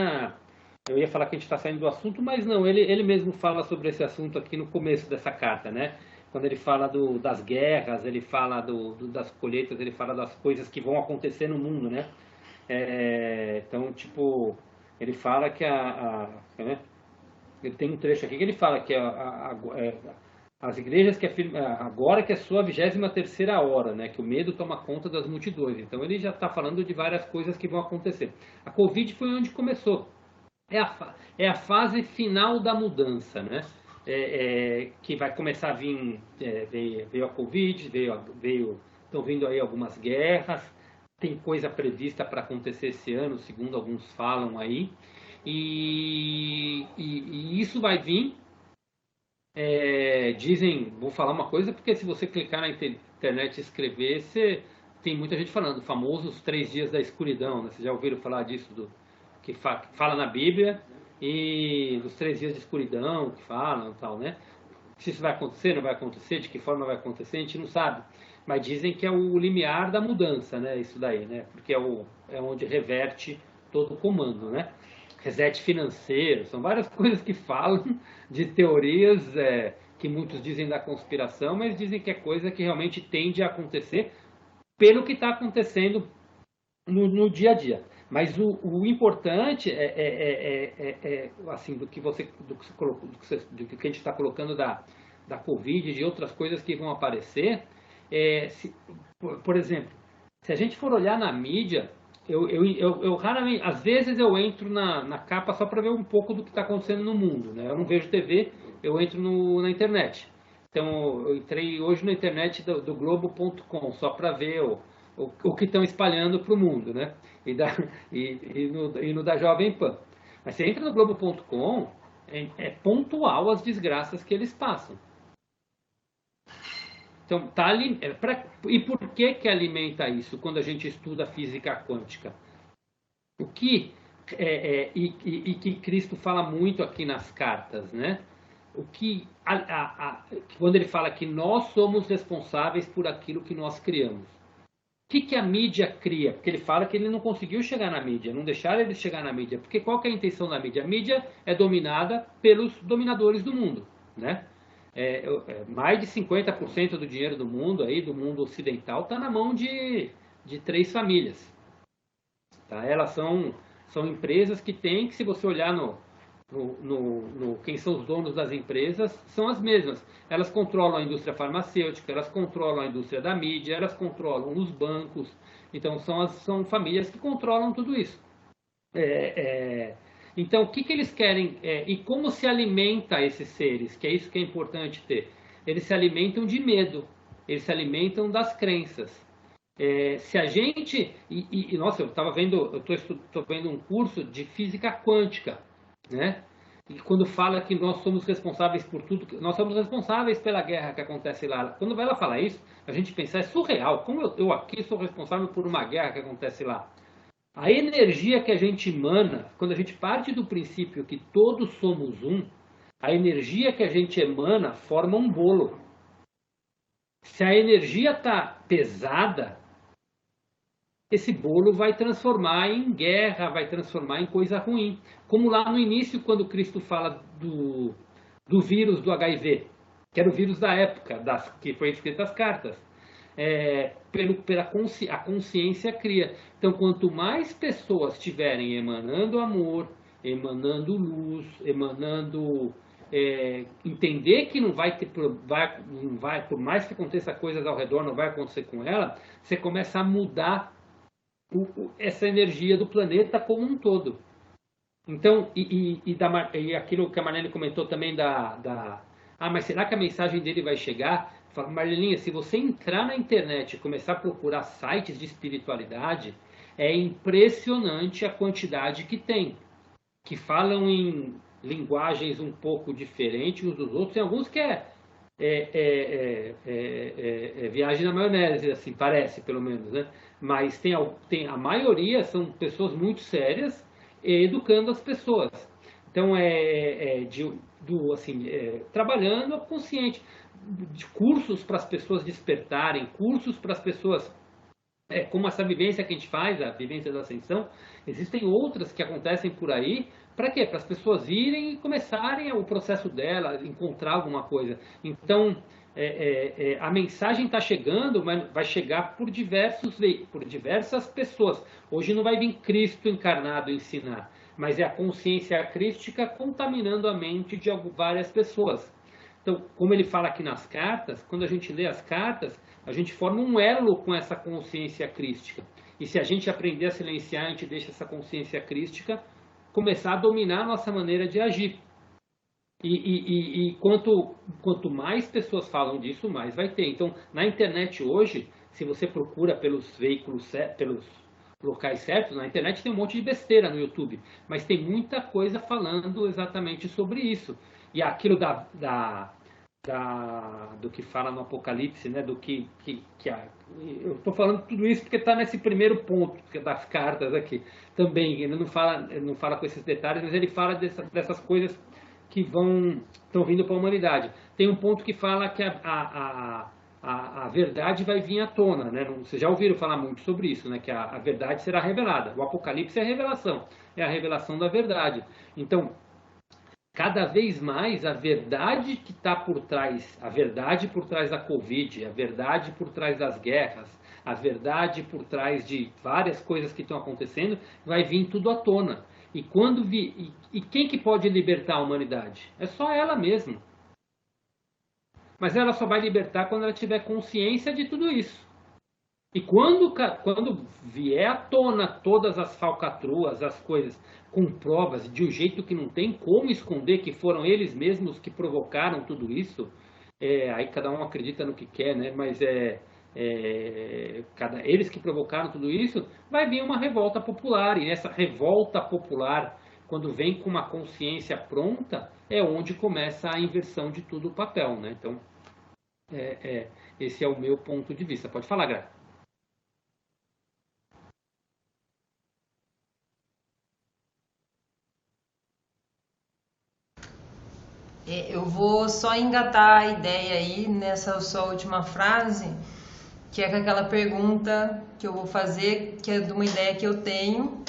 eu ia falar que a gente está saindo do assunto, mas não, ele mesmo fala sobre esse assunto aqui no começo dessa carta, né? Quando ele fala das guerras, ele fala das colheitas, ele fala das coisas que vão acontecer no mundo, né? Então, tipo, ele fala que né? Ele tem um trecho aqui que ele fala que as igrejas que afirmam agora que é sua 23ª hora, né? Que o medo toma conta das multidões. Então ele já está falando de várias coisas que vão acontecer. A Covid foi onde começou. É a fase final da mudança, né? Que vai começar a vir, veio a Covid, estão vindo aí algumas guerras, tem coisa prevista para acontecer esse ano, segundo alguns falam aí, e isso vai vir, dizem, vou falar uma coisa, porque se você clicar na internet e escrever, tem muita gente falando, famosos 3 dias da escuridão, né? Vocês já ouviram falar disso, que fala na Bíblia, e dos 3 dias de escuridão que falam e tal, né? Se isso vai acontecer, não vai acontecer, de que forma vai acontecer, a gente não sabe. Mas dizem que é o limiar da mudança, né? Isso daí, né? Porque é onde reverte todo o comando, né? Reset financeiro, são várias coisas que falam de teorias que muitos dizem da conspiração, mas dizem que é coisa que realmente tende a acontecer pelo que está acontecendo no dia a dia. Mas o importante assim, do que a gente está colocando da Covid e de outras coisas que vão aparecer, por exemplo, se a gente for olhar na mídia, eu raramente, às vezes eu entro na capa só para ver um pouco do que está acontecendo no mundo, né? Eu não vejo TV, eu entro na internet. Então eu entrei hoje na internet do Globo.com só para ver o que estão espalhando para o mundo, né? E no da Jovem Pan. Mas você entra no Globo.com, é pontual as desgraças que eles passam. Então, e por que alimenta isso quando a gente estuda física quântica? O que e que Cristo fala muito aqui nas cartas, né? O que quando ele fala que nós somos responsáveis por aquilo que nós criamos. O que a mídia cria? Porque ele fala que ele não conseguiu chegar na mídia, não deixaram ele chegar na mídia. Porque qual que é a intenção da mídia? A mídia é dominada pelos dominadores do mundo, né? Mais de 50% do dinheiro do mundo, aí, do mundo ocidental, está na mão de 3 famílias. Tá? Elas são empresas que têm, que se você olhar quem são os donos das empresas, são as mesmas. Elas controlam a indústria farmacêutica, elas controlam a indústria da mídia, elas controlam os bancos. Então são famílias que controlam tudo isso. Então o que eles querem e como se alimenta esses seres, que é isso que é importante ter. Eles se alimentam de medo, eles se alimentam das crenças. Se a gente nossa, eu estou vendo um curso de física quântica, né? E quando fala que nós somos responsáveis por tudo, nós somos responsáveis pela guerra que acontece lá. Quando ela fala isso, a gente pensa, é surreal. Como eu aqui sou responsável por uma guerra que acontece lá? A energia que a gente emana, quando a gente parte do princípio que todos somos um, a energia que a gente emana forma um bolo. Se a energia está pesada, esse bolo vai transformar em guerra, vai transformar em coisa ruim. Como lá no início, quando Cristo fala do vírus do HIV, que era o vírus da época, que foi escrito as cartas. A consciência cria. Então, quanto mais pessoas estiverem emanando amor, emanando luz, emanando entender que não vai ter, por mais que aconteça coisas ao redor, não vai acontecer com ela, você começa a mudar essa energia do planeta como um todo. Então, e aquilo que a Marlene comentou também mas será que a mensagem dele vai chegar? Fala, Marleninha, se você entrar na internet e começar a procurar sites de espiritualidade, é impressionante a quantidade que tem, que falam em linguagens um pouco diferentes uns dos outros. Tem alguns que viagem na maionese, assim, parece, pelo menos, né? Mas a maioria são pessoas muito sérias educando as pessoas. Então, trabalhando a consciente, de cursos para as pessoas despertarem, cursos para as pessoas, como essa vivência que a gente faz, a vivência da ascensão, existem outras que acontecem por aí. Para quê? Para as pessoas virem e começarem o processo dela, encontrar alguma coisa. Então, a mensagem está chegando, mas vai chegar por diversas pessoas. Hoje não vai vir Cristo encarnado ensinar, mas é a consciência crística contaminando a mente de várias pessoas. Então, como ele fala aqui nas cartas, quando a gente lê as cartas, a gente forma um elo com essa consciência crística. E se a gente aprender a silenciar, a gente deixa essa consciência crística começar a dominar a nossa maneira de agir. E quanto mais pessoas falam disso, mais vai ter. Então, na internet hoje, se você procura pelos veículos, pelos locais certos, na internet tem um monte de besteira no YouTube, mas tem muita coisa falando exatamente sobre isso. E aquilo do que fala no Apocalipse, né? Eu estou falando tudo isso porque está nesse primeiro ponto das cartas aqui. Também, ele não fala com esses detalhes, mas ele fala dessas coisas que estão vindo para a humanidade. Tem um ponto que fala que a verdade vai vir à tona, né? Vocês já ouviram falar muito sobre isso, né? Que a verdade será revelada. O Apocalipse é a revelação da verdade. Então, cada vez mais a verdade que está por trás, a verdade por trás da Covid, a verdade por trás das guerras, a verdade por trás de várias coisas que estão acontecendo, vai vir tudo à tona. E quem que pode libertar a humanidade? É só ela mesma. Mas ela só vai libertar quando ela tiver consciência de tudo isso. E quando vier à tona todas as falcatruas, as coisas com provas, de um jeito que não tem como esconder que foram eles mesmos que provocaram tudo isso, aí cada um acredita no que quer, né? Mas eles que provocaram tudo isso, vai vir uma revolta popular. E essa revolta popular, quando vem com uma consciência pronta, é onde começa a inversão de tudo o papel, né? Então, esse é o meu ponto de vista. Pode falar, Gra. Eu vou só engatar a ideia aí nessa sua última frase, que é com aquela pergunta que eu vou fazer, que é de uma ideia que eu tenho,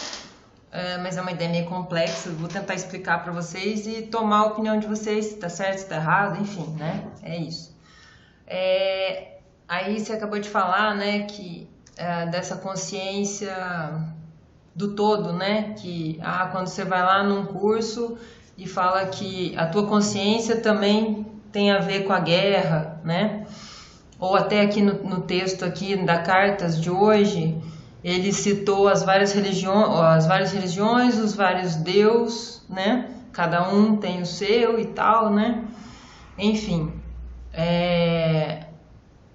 mas é uma ideia meio complexa. Eu vou tentar explicar para vocês e tomar a opinião de vocês, se está certo, se está errado, enfim, né? É isso. Aí você acabou de falar, né, que dessa consciência do todo, né? Que quando você vai lá num curso e fala que a tua consciência também tem a ver com a guerra, né? Ou até aqui no texto aqui da Cartas de hoje, ele citou as várias religiões, os vários deuses, né? Cada um tem o seu e tal, né? Enfim.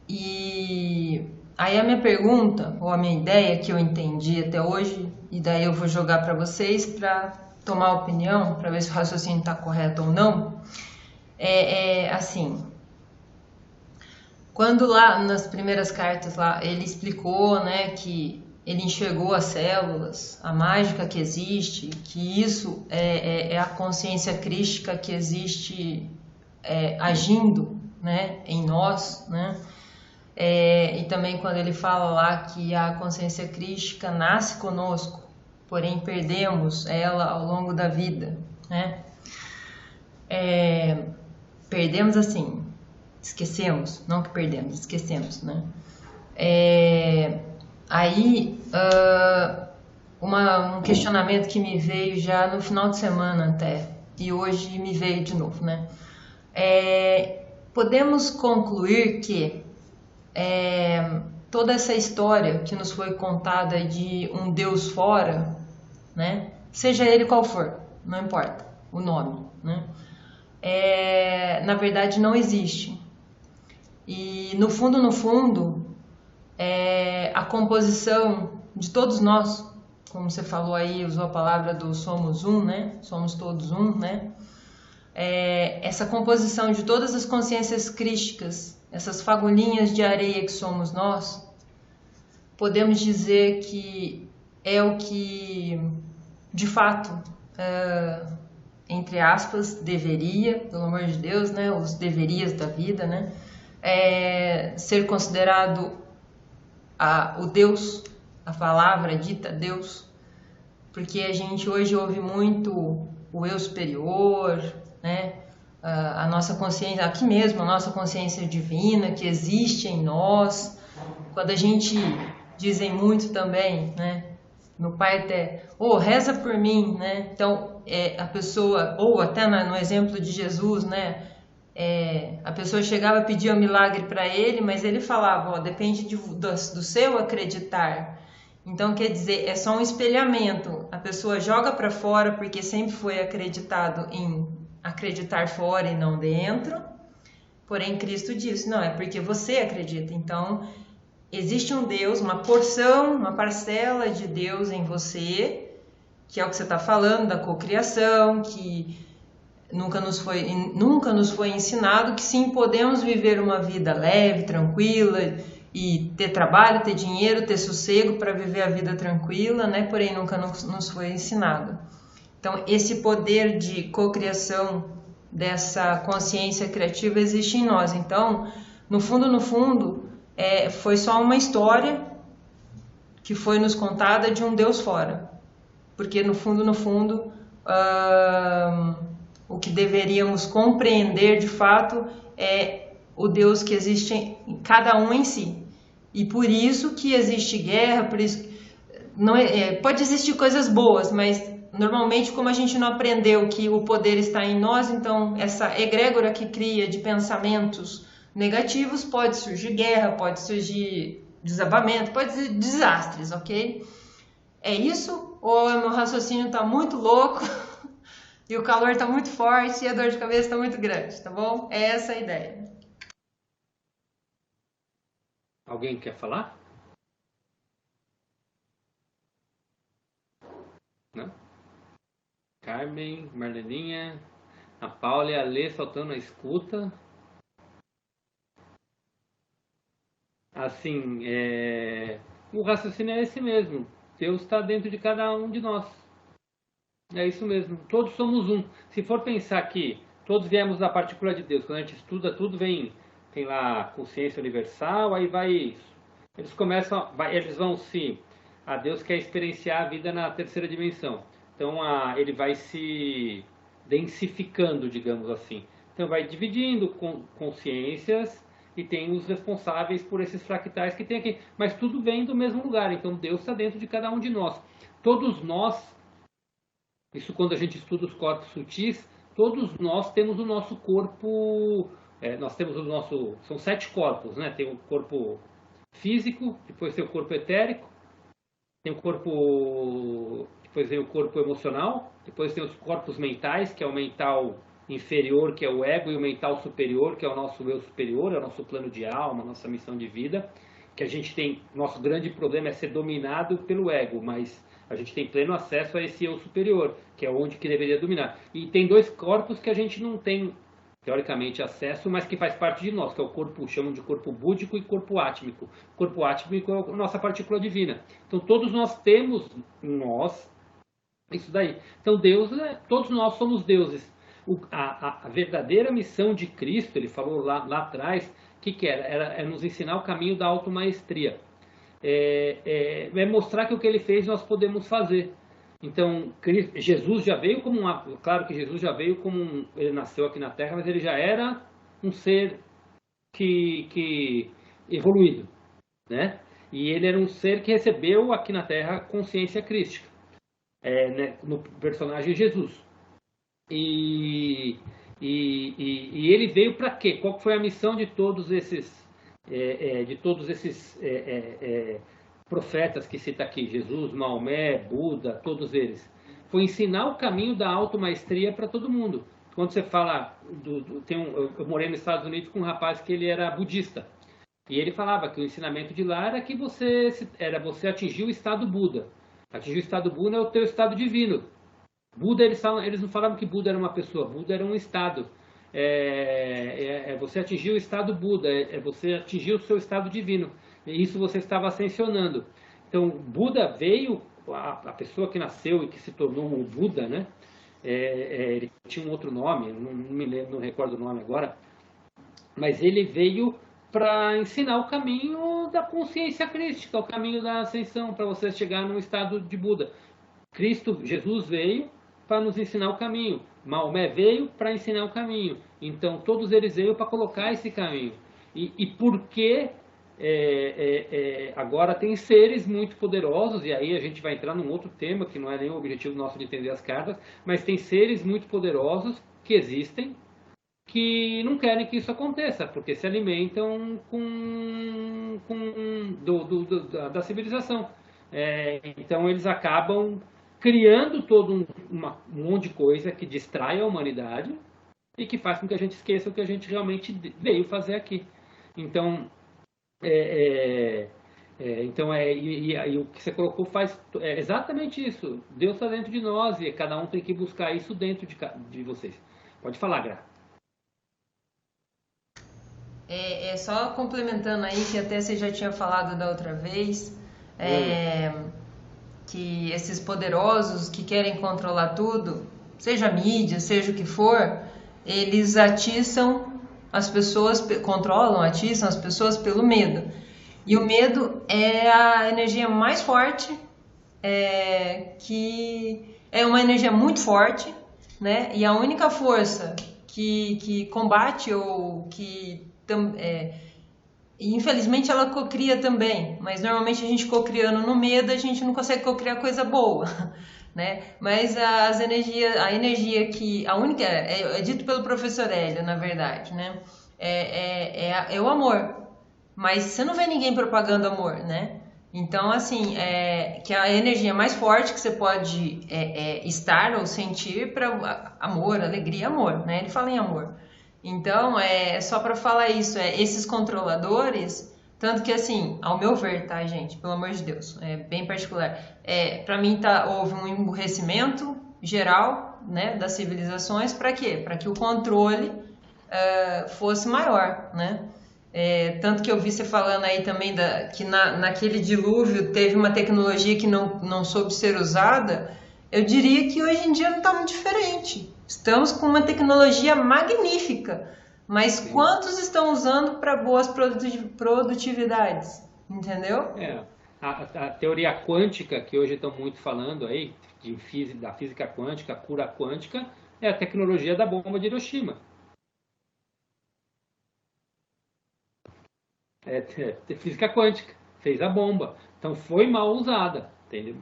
E aí a minha pergunta, ou a minha ideia que eu entendi até hoje, e daí eu vou jogar para vocês para tomar opinião, para ver se o raciocínio está correto ou não, assim, quando lá nas primeiras cartas lá ele explicou, né, que ele enxergou as células, a mágica que existe, que isso é a consciência crística que existe agindo, né, em nós, né? E também quando ele fala lá que a consciência crística nasce conosco, porém perdemos ela ao longo da vida, né? Perdemos assim, esquecemos, não que perdemos, esquecemos, né? Aí, um questionamento que me veio já no final de semana até, e hoje me veio de novo, né? Podemos concluir que toda essa história que nos foi contada de um Deus fora, né? Seja ele qual for, não importa o nome, né? Na verdade não existe. E no fundo, a composição de todos nós, como você falou aí, usou a palavra do somos um, né? Somos todos um, né? Essa composição de todas as consciências crísticas, essas fagulhinhas de areia que somos nós, podemos dizer que é o que, de fato, entre aspas, deveria, pelo amor de Deus, né? Os deverias da vida, né? Ser considerado o Deus, a palavra dita Deus, porque a gente hoje ouve muito o eu superior, né? A nossa consciência, aqui mesmo, a nossa consciência divina que existe em nós. Quando a gente, dizem muito também, né? Meu pai até, reza por mim, né? Então, a pessoa, ou até no exemplo de Jesus, né? A pessoa chegava e pedia um milagre para ele, mas ele falava, depende do seu acreditar. Então, quer dizer, é só um espelhamento. A pessoa joga para fora porque sempre foi acreditado em acreditar fora e não dentro. Porém, Cristo disse, não, é porque você acredita. Então, existe um Deus, uma porção, uma parcela de Deus em você, que é o que você está falando, da cocriação, que nunca nos foi ensinado que sim, podemos viver uma vida leve, tranquila, e ter trabalho, ter dinheiro, ter sossego para viver a vida tranquila, né? Porém, nunca nos foi ensinado. Então, esse poder de cocriação dessa consciência criativa existe em nós. Então, no fundo, foi só uma história que foi nos contada de um Deus fora. Porque, no fundo, o que deveríamos compreender de fato é o Deus que existe em cada um em si. E por isso que existe guerra, por isso pode existir coisas boas, mas normalmente como a gente não aprendeu que o poder está em nós, então essa egrégora que cria de pensamentos negativos, pode surgir guerra, pode surgir desabamento, pode ser desastres, ok? É isso? Ou o meu raciocínio está muito louco e o calor está muito forte e a dor de cabeça está muito grande, tá bom? É essa a ideia. Alguém quer falar? Não? Carmen, Marleninha, a Paula e a Lê soltando a escuta. Assim, o raciocínio é esse mesmo. Deus está dentro de cada um de nós. É isso mesmo. Todos somos um. Se for pensar que todos viemos da partícula de Deus, quando a gente estuda tudo, tem lá consciência universal, aí vai isso. Eles vão se... Deus quer experienciar a vida na terceira dimensão. Então, ele vai se densificando, digamos assim. Então, vai dividindo consciências e tem os responsáveis por esses fractais que tem aqui. Mas tudo vem do mesmo lugar. Então, Deus está dentro de cada um de nós. Todos nós, isso quando a gente estuda os corpos sutis, todos nós temos o nosso corpo... nós temos são 7 corpos, né? Tem o corpo físico, depois tem o corpo etérico, tem o corpo... Depois vem o corpo emocional, depois tem os corpos mentais, que é o mental inferior, que é o ego, e o mental superior, que é o nosso eu superior, é o nosso plano de alma, nossa missão de vida, que a gente tem... Nosso grande problema é ser dominado pelo ego, mas a gente tem pleno acesso a esse eu superior, que é onde que deveria dominar. E tem 2 corpos que a gente não tem teoricamente acesso, mas que faz parte de nós, que é o corpo, chamam de corpo búdico e corpo átmico. O corpo átmico é a nossa partícula divina. Então todos nós temos em nós isso daí. Então Deus, todos nós somos deuses. A verdadeira missão de Cristo, ele falou lá atrás, que era? Era nos ensinar o caminho da automaestria. É mostrar que o que ele fez nós podemos fazer. Então, Jesus já veio como claro que Jesus já veio como ele nasceu aqui na Terra, mas ele já era um ser que evoluído, né? E ele era um ser que recebeu aqui na Terra consciência crística, né, no personagem Jesus. E ele veio para quê? Qual foi a missão de todos esses profetas que cita aqui, Jesus, Maomé, Buda, todos eles? Foi ensinar o caminho da automaestria para todo mundo. Quando você fala, eu morei nos Estados Unidos com um rapaz que ele era budista, e ele falava que o ensinamento de lá era que você atingir o estado Buda. Atingir o estado Buda é o teu estado divino. Buda, eles não falavam que Buda era uma pessoa, Buda era um estado. Você atingir o estado Buda, você atingir o seu estado divino. E isso você estava ascensionando. Então, Buda veio, a pessoa que nasceu e que se tornou um Buda, né? Ele tinha um outro nome, não me lembro, não recordo o nome agora, mas ele veio para ensinar o caminho da consciência crística, o caminho da ascensão, para você chegar num estado de Buda. Jesus veio para nos ensinar o caminho. Maomé veio para ensinar o caminho. Então, todos eles veio para colocar esse caminho. E por que agora tem seres muito poderosos, e aí a gente vai entrar num outro tema, que não é nem o objetivo nosso de entender as cartas, mas tem seres muito poderosos que existem, que não querem que isso aconteça, porque se alimentam da civilização. Então, eles acabam criando todo um monte de coisa que distrai a humanidade e que faz com que a gente esqueça o que a gente realmente veio fazer aqui. Então, e o que você colocou faz exatamente isso. Deus está dentro de nós e cada um tem que buscar isso dentro de vocês. Pode falar, Gra. Só complementando aí, que até você já tinha falado da outra vez, que esses poderosos que querem controlar tudo, seja a mídia, seja o que for, eles atiçam as pessoas, atiçam as pessoas pelo medo. E o medo é a energia mais forte, que é uma energia muito forte, né? E a única força que combate ou que infelizmente ela cocria também, mas normalmente a gente cocriando no medo, a gente não consegue cocriar coisa boa, né? Mas a energia que a única é dito pelo professor Hélio, na verdade, né? É o amor. Mas você não vê ninguém propagando amor, né? Então, assim, que a energia mais forte que você pode estar ou sentir para amor, alegria, amor, né? Ele fala em amor. Então, só para falar isso, esses controladores, tanto que, assim, ao meu ver, tá, gente? Pelo amor de Deus, é bem particular. Para mim, houve um emburrecimento geral, né, das civilizações. Para quê? Para que o controle fosse maior, né? Tanto que eu vi você falando aí também que naquele dilúvio teve uma tecnologia que não soube ser usada. Eu diria que hoje em dia não está muito diferente. Estamos com uma tecnologia magnífica, mas quantos estão usando para boas produtividades? Entendeu? A teoria quântica, que hoje estão muito falando aí, da física quântica, cura quântica, é a tecnologia da bomba de Hiroshima. Física quântica, fez a bomba. Então foi mal usada. Entendeu?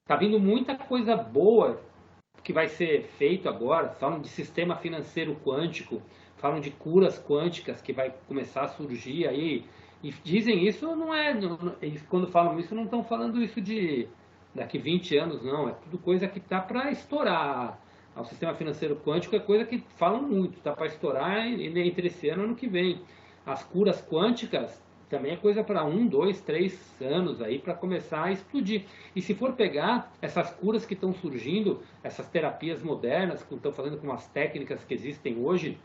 Tá vindo muita coisa boa que vai ser feito agora. Falam de sistema financeiro quântico, falam de curas quânticas que vai começar a surgir aí. E dizem isso, quando falam isso, não estão falando isso de daqui 20 anos, não. É tudo coisa que está para estourar. O sistema financeiro quântico é coisa que falam muito, está para estourar entre esse ano e ano que vem. As curas quânticas também é coisa para 1, 2, 3 anos aí para começar a explodir. E se for pegar essas curas que estão surgindo, essas terapias modernas que estão fazendo com as técnicas que existem hoje,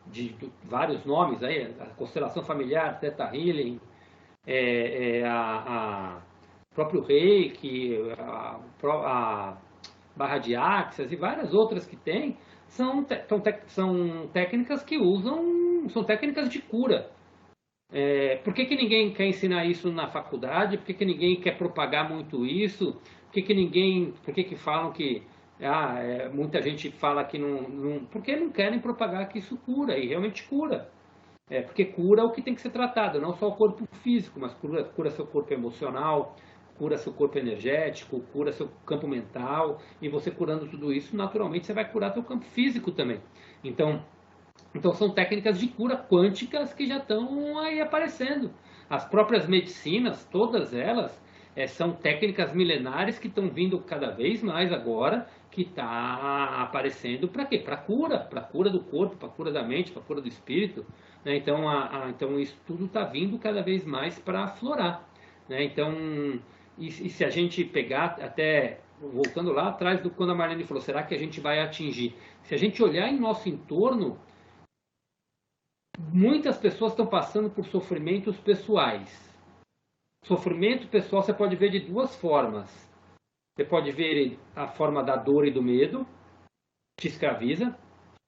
de vários nomes aí, a constelação familiar, Theta Healing, próprio Reiki, a barra de Axis e várias outras que tem, são técnicas que usam, são técnicas de cura. Por que ninguém quer ensinar isso na faculdade? Por que ninguém quer propagar muito isso? Por que falam que muita gente fala que não... Porque não querem propagar que isso cura, e realmente cura. Porque cura é o que tem que ser tratado, não só o corpo físico, mas cura seu corpo emocional, cura seu corpo energético, cura seu campo mental, e você curando tudo isso, naturalmente você vai curar seu campo físico também. Então são técnicas de cura quânticas que já estão aí aparecendo. As próprias medicinas, todas elas, são técnicas milenares que estão vindo cada vez mais agora, que está aparecendo para quê? Para cura do corpo, para cura da mente, para cura do espírito. Né? Então isso tudo está vindo cada vez mais para aflorar. Né? Então, e se a gente pegar até... Voltando lá atrás do quando a Marlene falou, será que a gente vai atingir? Se a gente olhar em nosso entorno, muitas pessoas estão passando por sofrimentos pessoais. Sofrimento pessoal você pode ver de duas formas. Você pode ver a forma da dor e do medo, te escraviza,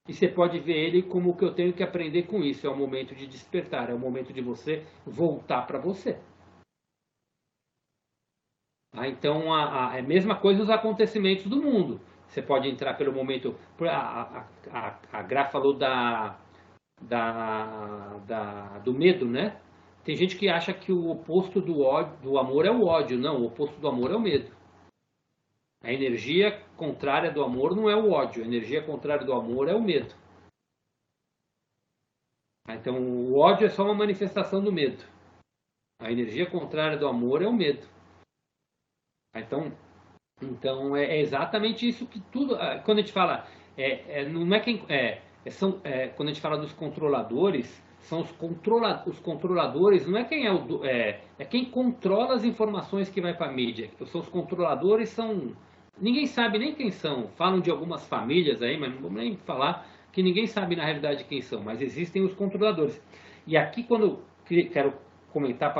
e você pode ver ele como o que eu tenho que aprender com isso. É o momento de despertar, é o momento de você voltar para você. Então, é a mesma coisa os acontecimentos do mundo. Você pode entrar pelo momento... A Gra falou do medo, né? Tem gente que acha que o oposto do amor é o ódio. Não, o oposto do amor é o medo. A energia contrária do amor não é o ódio. A energia contrária do amor é o medo. Então, o ódio é só uma manifestação do medo. A energia contrária do amor é o medo. Então é exatamente isso que tudo... Quando a gente fala... não é quem... quando a gente fala dos controladores, são os controladores, não é quem é quem controla as informações que vai para a mídia. São os controladores, ninguém sabe nem quem são. Falam de algumas famílias aí, mas não vamos nem falar que ninguém sabe na realidade quem são, mas existem os controladores. E aqui quando quero comentar,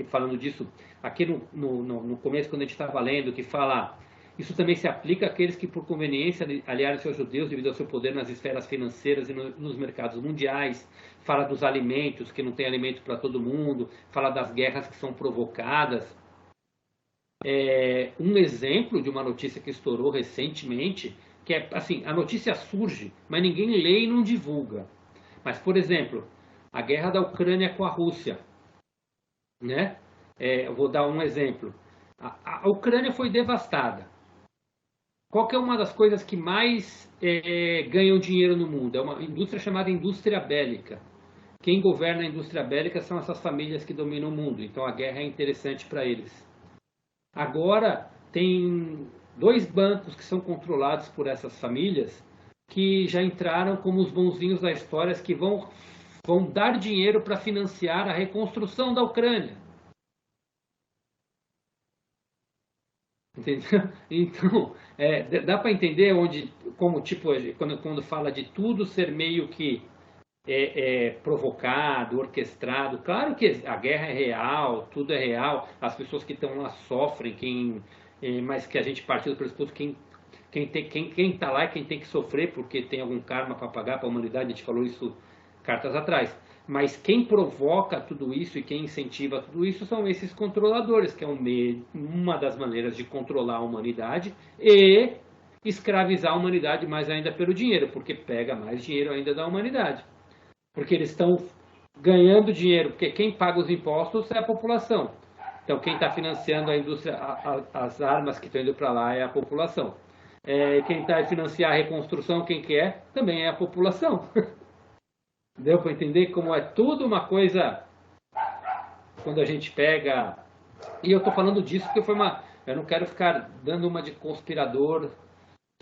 falando disso, aqui no começo quando a gente estava lendo, que fala... Isso também se aplica àqueles que, por conveniência, aliaram-se aos judeus devido ao seu poder nas esferas financeiras e nos mercados mundiais. Fala dos alimentos, que não tem alimento para todo mundo. Fala das guerras que são provocadas. Um exemplo de uma notícia que estourou recentemente, que é assim, a notícia surge, mas ninguém lê e não divulga. Mas, por exemplo, a guerra da Ucrânia com a Rússia. Né? Eu vou dar um exemplo. A Ucrânia foi devastada. Qual que é uma das coisas que mais ganham dinheiro no mundo? É uma indústria chamada indústria bélica. Quem governa a indústria bélica são essas famílias que dominam o mundo. Então a guerra é interessante para eles. Agora tem 2 bancos que são controlados por essas famílias que já entraram como os bonzinhos da história, que vão dar dinheiro para financiar a reconstrução da Ucrânia. Entendeu? Então, dá para entender quando fala de tudo ser meio que provocado, orquestrado. Claro que a guerra é real, tudo é real, as pessoas que estão lá sofrem, mas que a gente partiu do pressuposto quem está lá é quem tem que sofrer porque tem algum karma para pagar para a humanidade. A gente falou isso cartas atrás. Mas quem provoca tudo isso e quem incentiva tudo isso são esses controladores, que é uma das maneiras de controlar a humanidade e escravizar a humanidade mais ainda pelo dinheiro, porque pega mais dinheiro ainda da humanidade. Porque eles estão ganhando dinheiro, porque quem paga os impostos é a população. Então quem está financiando a indústria, as armas que estão indo para lá é a população. Quem está financiando a reconstrução, quem que é? Também é a população. Deu para entender como é tudo uma coisa, quando a gente pega... E eu estou falando disso porque eu não quero ficar dando uma de conspirador,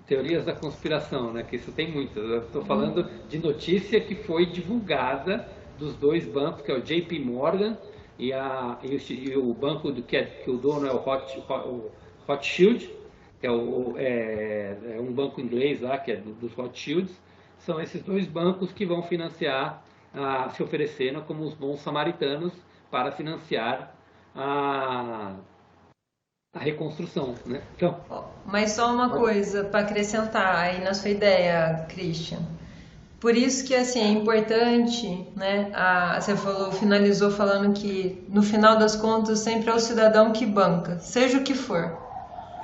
teorias da conspiração, né? Que isso tem muitas. Eu estou falando de notícia que foi divulgada dos dois bancos, que é o JP Morgan e o banco que o dono é o Rothschild, que é um banco inglês lá, que é dos Rothschilds. São esses dois bancos que vão financiar, se oferecendo como os bons samaritanos para financiar a reconstrução, né? Então, mas só uma coisa para acrescentar aí na sua ideia, Christian. Por isso que assim é importante, né? Você finalizou falando que no final das contas sempre é o cidadão que banca, seja o que for.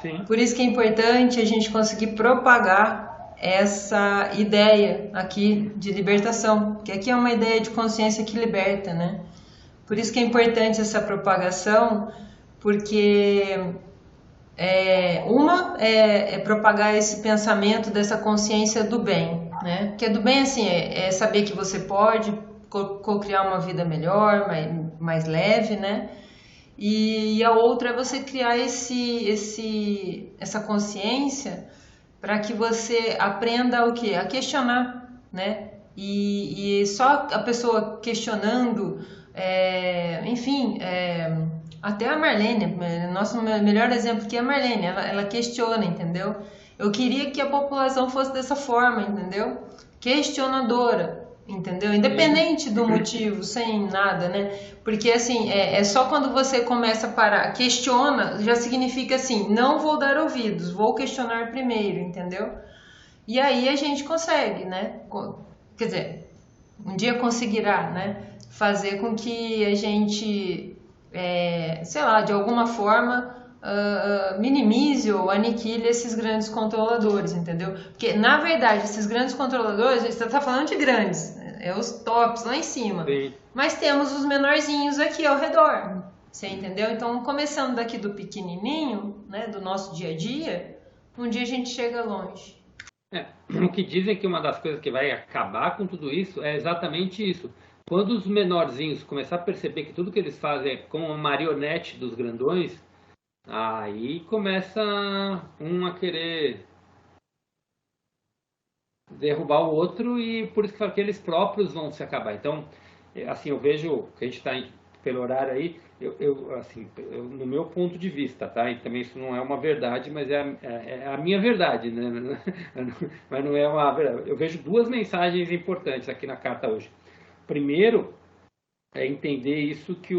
sim. Por isso que é importante a gente conseguir propagar essa ideia aqui de libertação, que aqui é uma ideia de consciência que liberta, né? Por isso que é importante essa propagação, porque uma é propagar esse pensamento dessa consciência do bem, né? Porque do bem assim é saber que você pode co-criar uma vida melhor, mais leve, né? E a outra é você criar essa consciência para que você aprenda o quê? A questionar, né? E só a pessoa questionando, enfim, até a Marlene, nosso melhor exemplo aqui é a Marlene, ela questiona, entendeu? Eu queria que a população fosse dessa forma, entendeu? Questionadora, entendeu? Independente do motivo, sem nada, né? Porque assim, é só quando você começa a parar, questiona, já significa assim, não vou dar ouvidos, vou questionar primeiro, entendeu? E aí a gente consegue, né? Quer dizer, um dia conseguirá, né? Fazer com que a gente, sei lá, de alguma forma minimize ou aniquile esses grandes controladores, entendeu? Porque, na verdade, esses grandes controladores, a gente está falando de grandes, os tops lá em cima. Sim. Mas temos os menorzinhos aqui ao redor, você entendeu? Então, começando daqui do pequenininho, né, do nosso dia a dia, um dia a gente chega longe. O que dizem que uma das coisas que vai acabar com tudo isso é exatamente isso. Quando os menorzinhos começar a perceber que tudo que eles fazem é como uma marionete dos grandões, aí começa um a querer derrubar o outro e por isso que eles próprios vão se acabar. Então, assim, eu vejo que a gente está pelo horário aí, no meu ponto de vista, tá? E também isso não é uma verdade, mas é a minha verdade, né? Mas não é uma verdade. Eu vejo duas mensagens importantes aqui na carta hoje. Primeiro, é entender isso que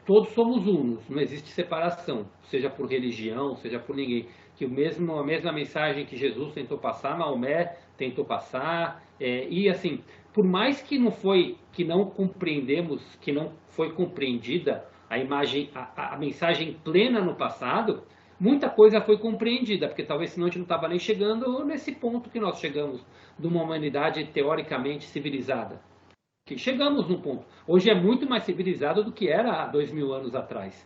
todos somos unos, não existe separação, seja por religião, seja por ninguém. Que a mesma mensagem que Jesus tentou passar, Maomé tentou passar, e assim, por mais que não compreendemos, que não foi compreendida a mensagem plena no passado, muita coisa foi compreendida, porque talvez senão a gente não estava nem chegando nesse ponto que nós chegamos, de uma humanidade teoricamente civilizada. Que chegamos num ponto. Hoje é muito mais civilizado do que era há 2000 anos atrás.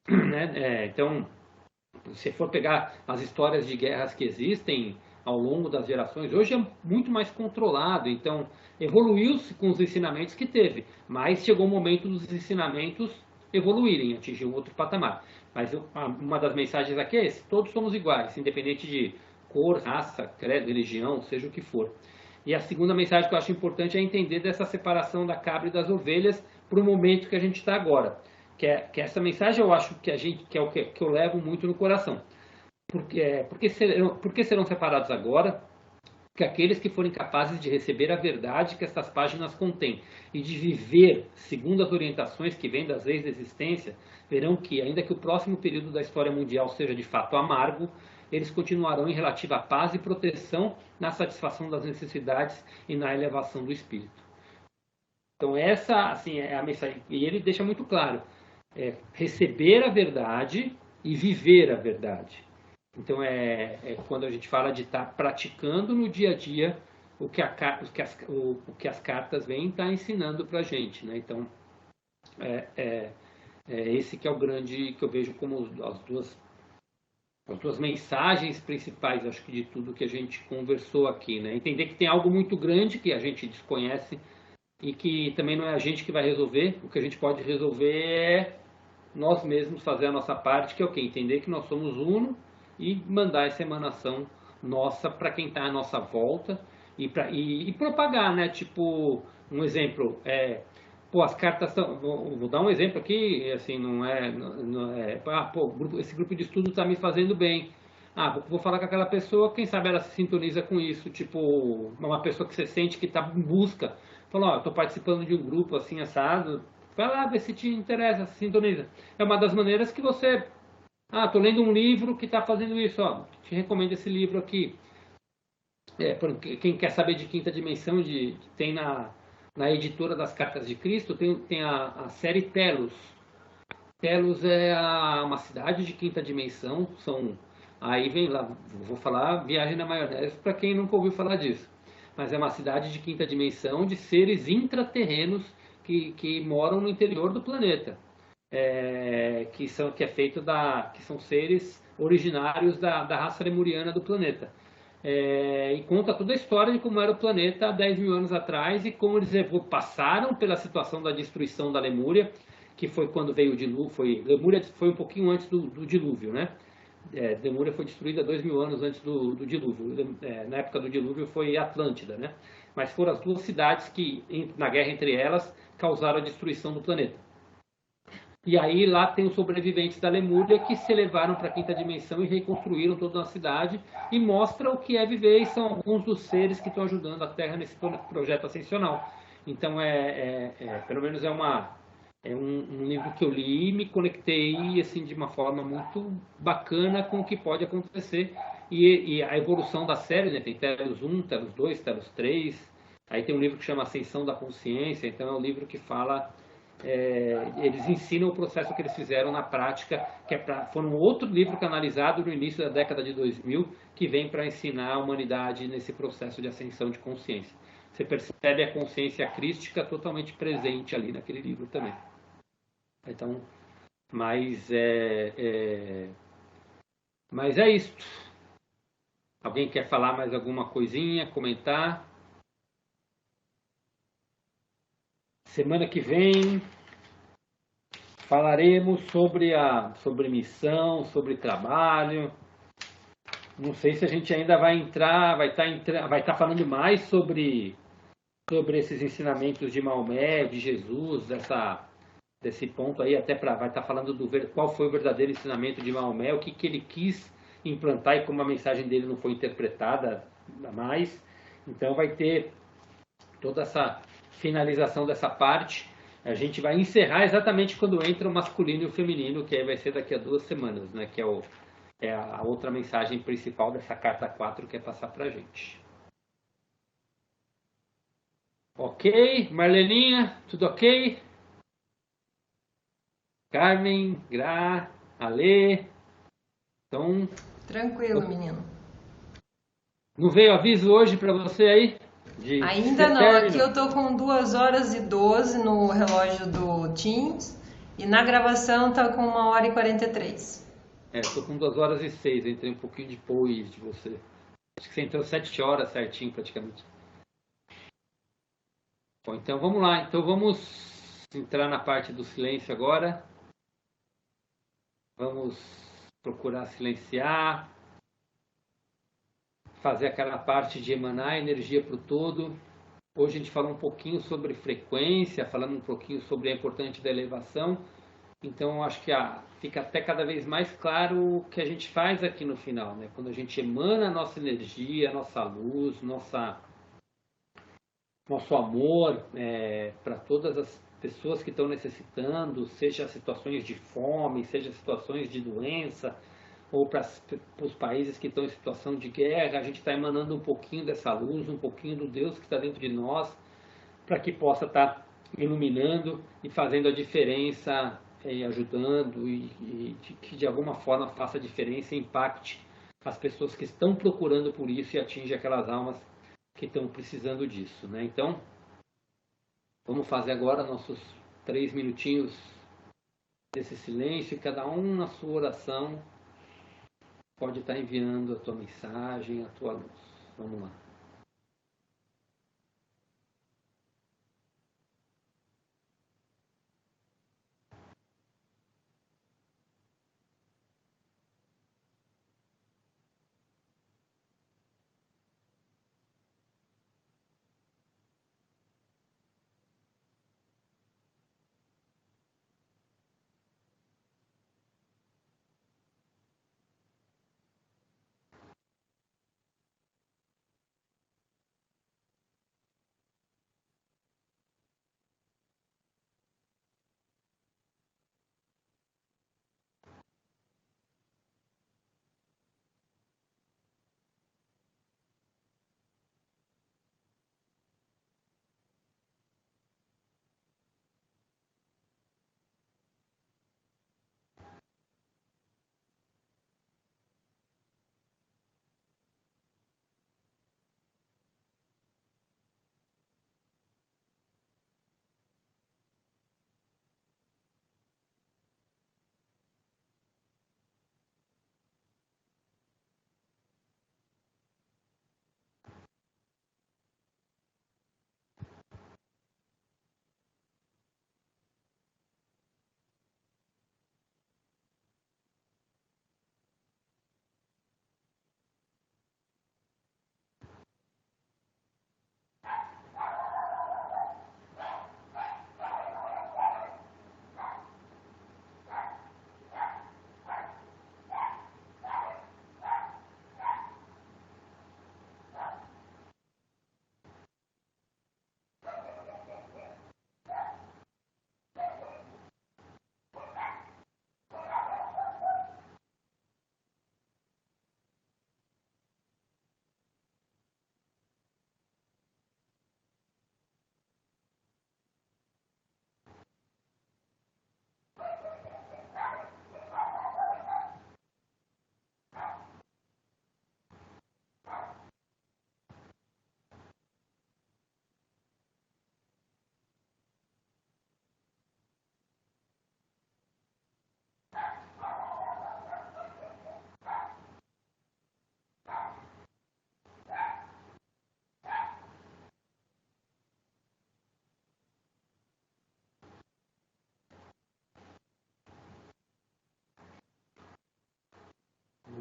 Né? Então, se for pegar as histórias de guerras que existem ao longo das gerações, hoje é muito mais controlado. Então, evoluiu-se com os ensinamentos que teve, mas chegou o momento dos ensinamentos evoluírem, atingir um outro patamar. Mas uma das mensagens aqui é esse: todos somos iguais, independente de cor, raça, credo, religião, seja o que for. E a segunda mensagem que eu acho importante é entender dessa separação da cabra e das ovelhas para o momento que a gente está agora. Que essa mensagem eu acho que é o que eu levo muito no coração. Por que serão separados agora? Porque aqueles que forem capazes de receber a verdade que essas páginas contêm e de viver segundo as orientações que vêm das leis da existência, verão que, ainda que o próximo período da história mundial seja de fato amargo, eles continuarão em relativa paz e proteção na satisfação das necessidades e na elevação do espírito. Então essa, assim, é a mensagem. E ele deixa muito claro: receber a verdade e viver a verdade. Então quando a gente fala de estar praticando no dia a dia o que as cartas vêm estar ensinando para a gente, né? Então esse que é o grande, que eu vejo como as duas mensagens principais, acho que de tudo que a gente conversou aqui, né? Entender que tem algo muito grande que a gente desconhece e que também não é a gente que vai resolver. O que a gente pode resolver é nós mesmos fazer a nossa parte, que é o quê? Entender que nós somos uno e mandar essa emanação nossa para quem está à nossa volta e propagar, né? Tipo, um exemplo, pô, as cartas estão. Vou dar um exemplo aqui, assim, esse grupo de estudo está me fazendo bem. Ah, vou falar com aquela pessoa, quem sabe ela se sintoniza com isso, tipo, uma pessoa que você sente que está em busca. Falou, ó, estou participando de um grupo assim, assado, vai lá ver se te interessa, se sintoniza. É uma das maneiras que você. Ah, estou lendo um livro que está fazendo isso, ó, te recomendo esse livro aqui. Quem quer saber de quinta dimensão, tem na editora das Cartas de Cristo, tem a série Telos. Telos é uma cidade de quinta dimensão, aí vem lá, vou falar Viagem na Maionese para quem nunca ouviu falar disso. Mas é uma cidade de quinta dimensão de seres intraterrenos que moram no interior do planeta. Que são seres originários da raça lemuriana do planeta. E conta toda a história de como era o planeta há 10 mil anos atrás e como eles passaram pela situação da destruição da Lemúria, que foi quando veio o dilúvio. Lemúria foi um pouquinho antes do dilúvio, né? Lemúria foi destruída 2 mil anos antes do dilúvio. Na época do dilúvio foi Atlântida, né? Mas foram as duas cidades que, na guerra entre elas, causaram a destruição do planeta. E aí lá tem os sobreviventes da Lemúria que se elevaram para a quinta dimensão e reconstruíram toda a cidade e mostra o que é viver e são alguns dos seres que estão ajudando a Terra nesse projeto ascensional. Então pelo menos um livro que eu li e me conectei assim de uma forma muito bacana com o que pode acontecer e a evolução da série, né? Tem Telos 1, Telos 2, Telos 3, aí tem um livro que chama Ascensão da Consciência, então é um livro que fala eles ensinam o processo que eles fizeram na prática, foi um outro livro canalizado no início da década de 2000, que vem para ensinar a humanidade nesse processo de ascensão de consciência. Você percebe a consciência crística totalmente presente ali naquele livro também. Então, mas é isso. Alguém quer falar mais alguma coisinha, comentar? Semana que vem falaremos sobre missão, sobre trabalho. Não sei se a gente ainda vai entrar, vai estar falando mais sobre esses ensinamentos de Maomé, de Jesus, desse ponto aí, vai estar falando qual foi o verdadeiro ensinamento de Maomé, o que ele quis implantar e como a mensagem dele não foi interpretada mais. Então vai ter toda essa finalização dessa parte. A gente vai encerrar exatamente quando entra o masculino e o feminino, que aí vai ser daqui a 2 semanas, né? Que é a outra mensagem principal dessa carta 4 que é passar pra gente. Ok? Marleninha, tudo ok? Carmen, Gra, Ale. Então. Tranquilo, menino. Não veio aviso hoje para você aí? Ainda não, aqui eu tô com 2h12 no relógio do Teams e na gravação tá com 1h43. Tô com 2h06, entrei um pouquinho depois de você. Acho que você entrou 7 horas certinho praticamente. Bom, então vamos lá. Então vamos entrar na parte do silêncio agora. Vamos procurar silenciar. Fazer aquela parte de emanar energia para o todo. Hoje a gente falou um pouquinho sobre frequência, falando um pouquinho sobre a importância da elevação. Então acho que fica até cada vez mais claro o que a gente faz aqui no final, né? Quando a gente emana a nossa energia, a nossa luz, nosso amor para todas as pessoas que estão necessitando, seja situações de fome, seja situações de doença, ou para os países que estão em situação de guerra, a gente está emanando um pouquinho dessa luz, um pouquinho do Deus que está dentro de nós, para que possa estar iluminando e fazendo a diferença, ajudando e que de alguma forma faça a diferença e impacte as pessoas que estão procurando por isso e atinja aquelas almas que estão precisando disso, né? Então, vamos fazer agora nossos 3 minutinhos desse silêncio e cada um na sua oração pode estar enviando a tua mensagem, a tua luz. Vamos lá.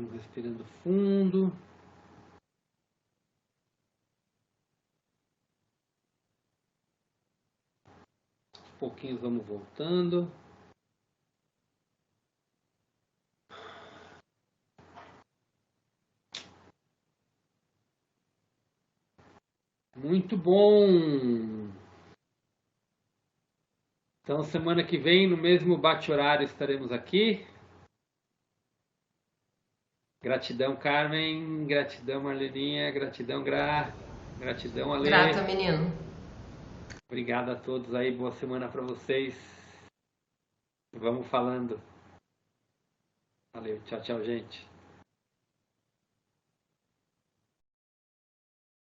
Vamos respirando fundo. Aos pouquinhos vamos voltando. Muito bom! Então, semana que vem, no mesmo bate-horário, estaremos aqui. Gratidão, Carmen. Gratidão, Marleninha. Gratidão, Gra. Gratidão, Ale. Grata, menino. Obrigado a todos aí. Boa semana para vocês. Vamos falando. Valeu. Tchau, tchau, gente.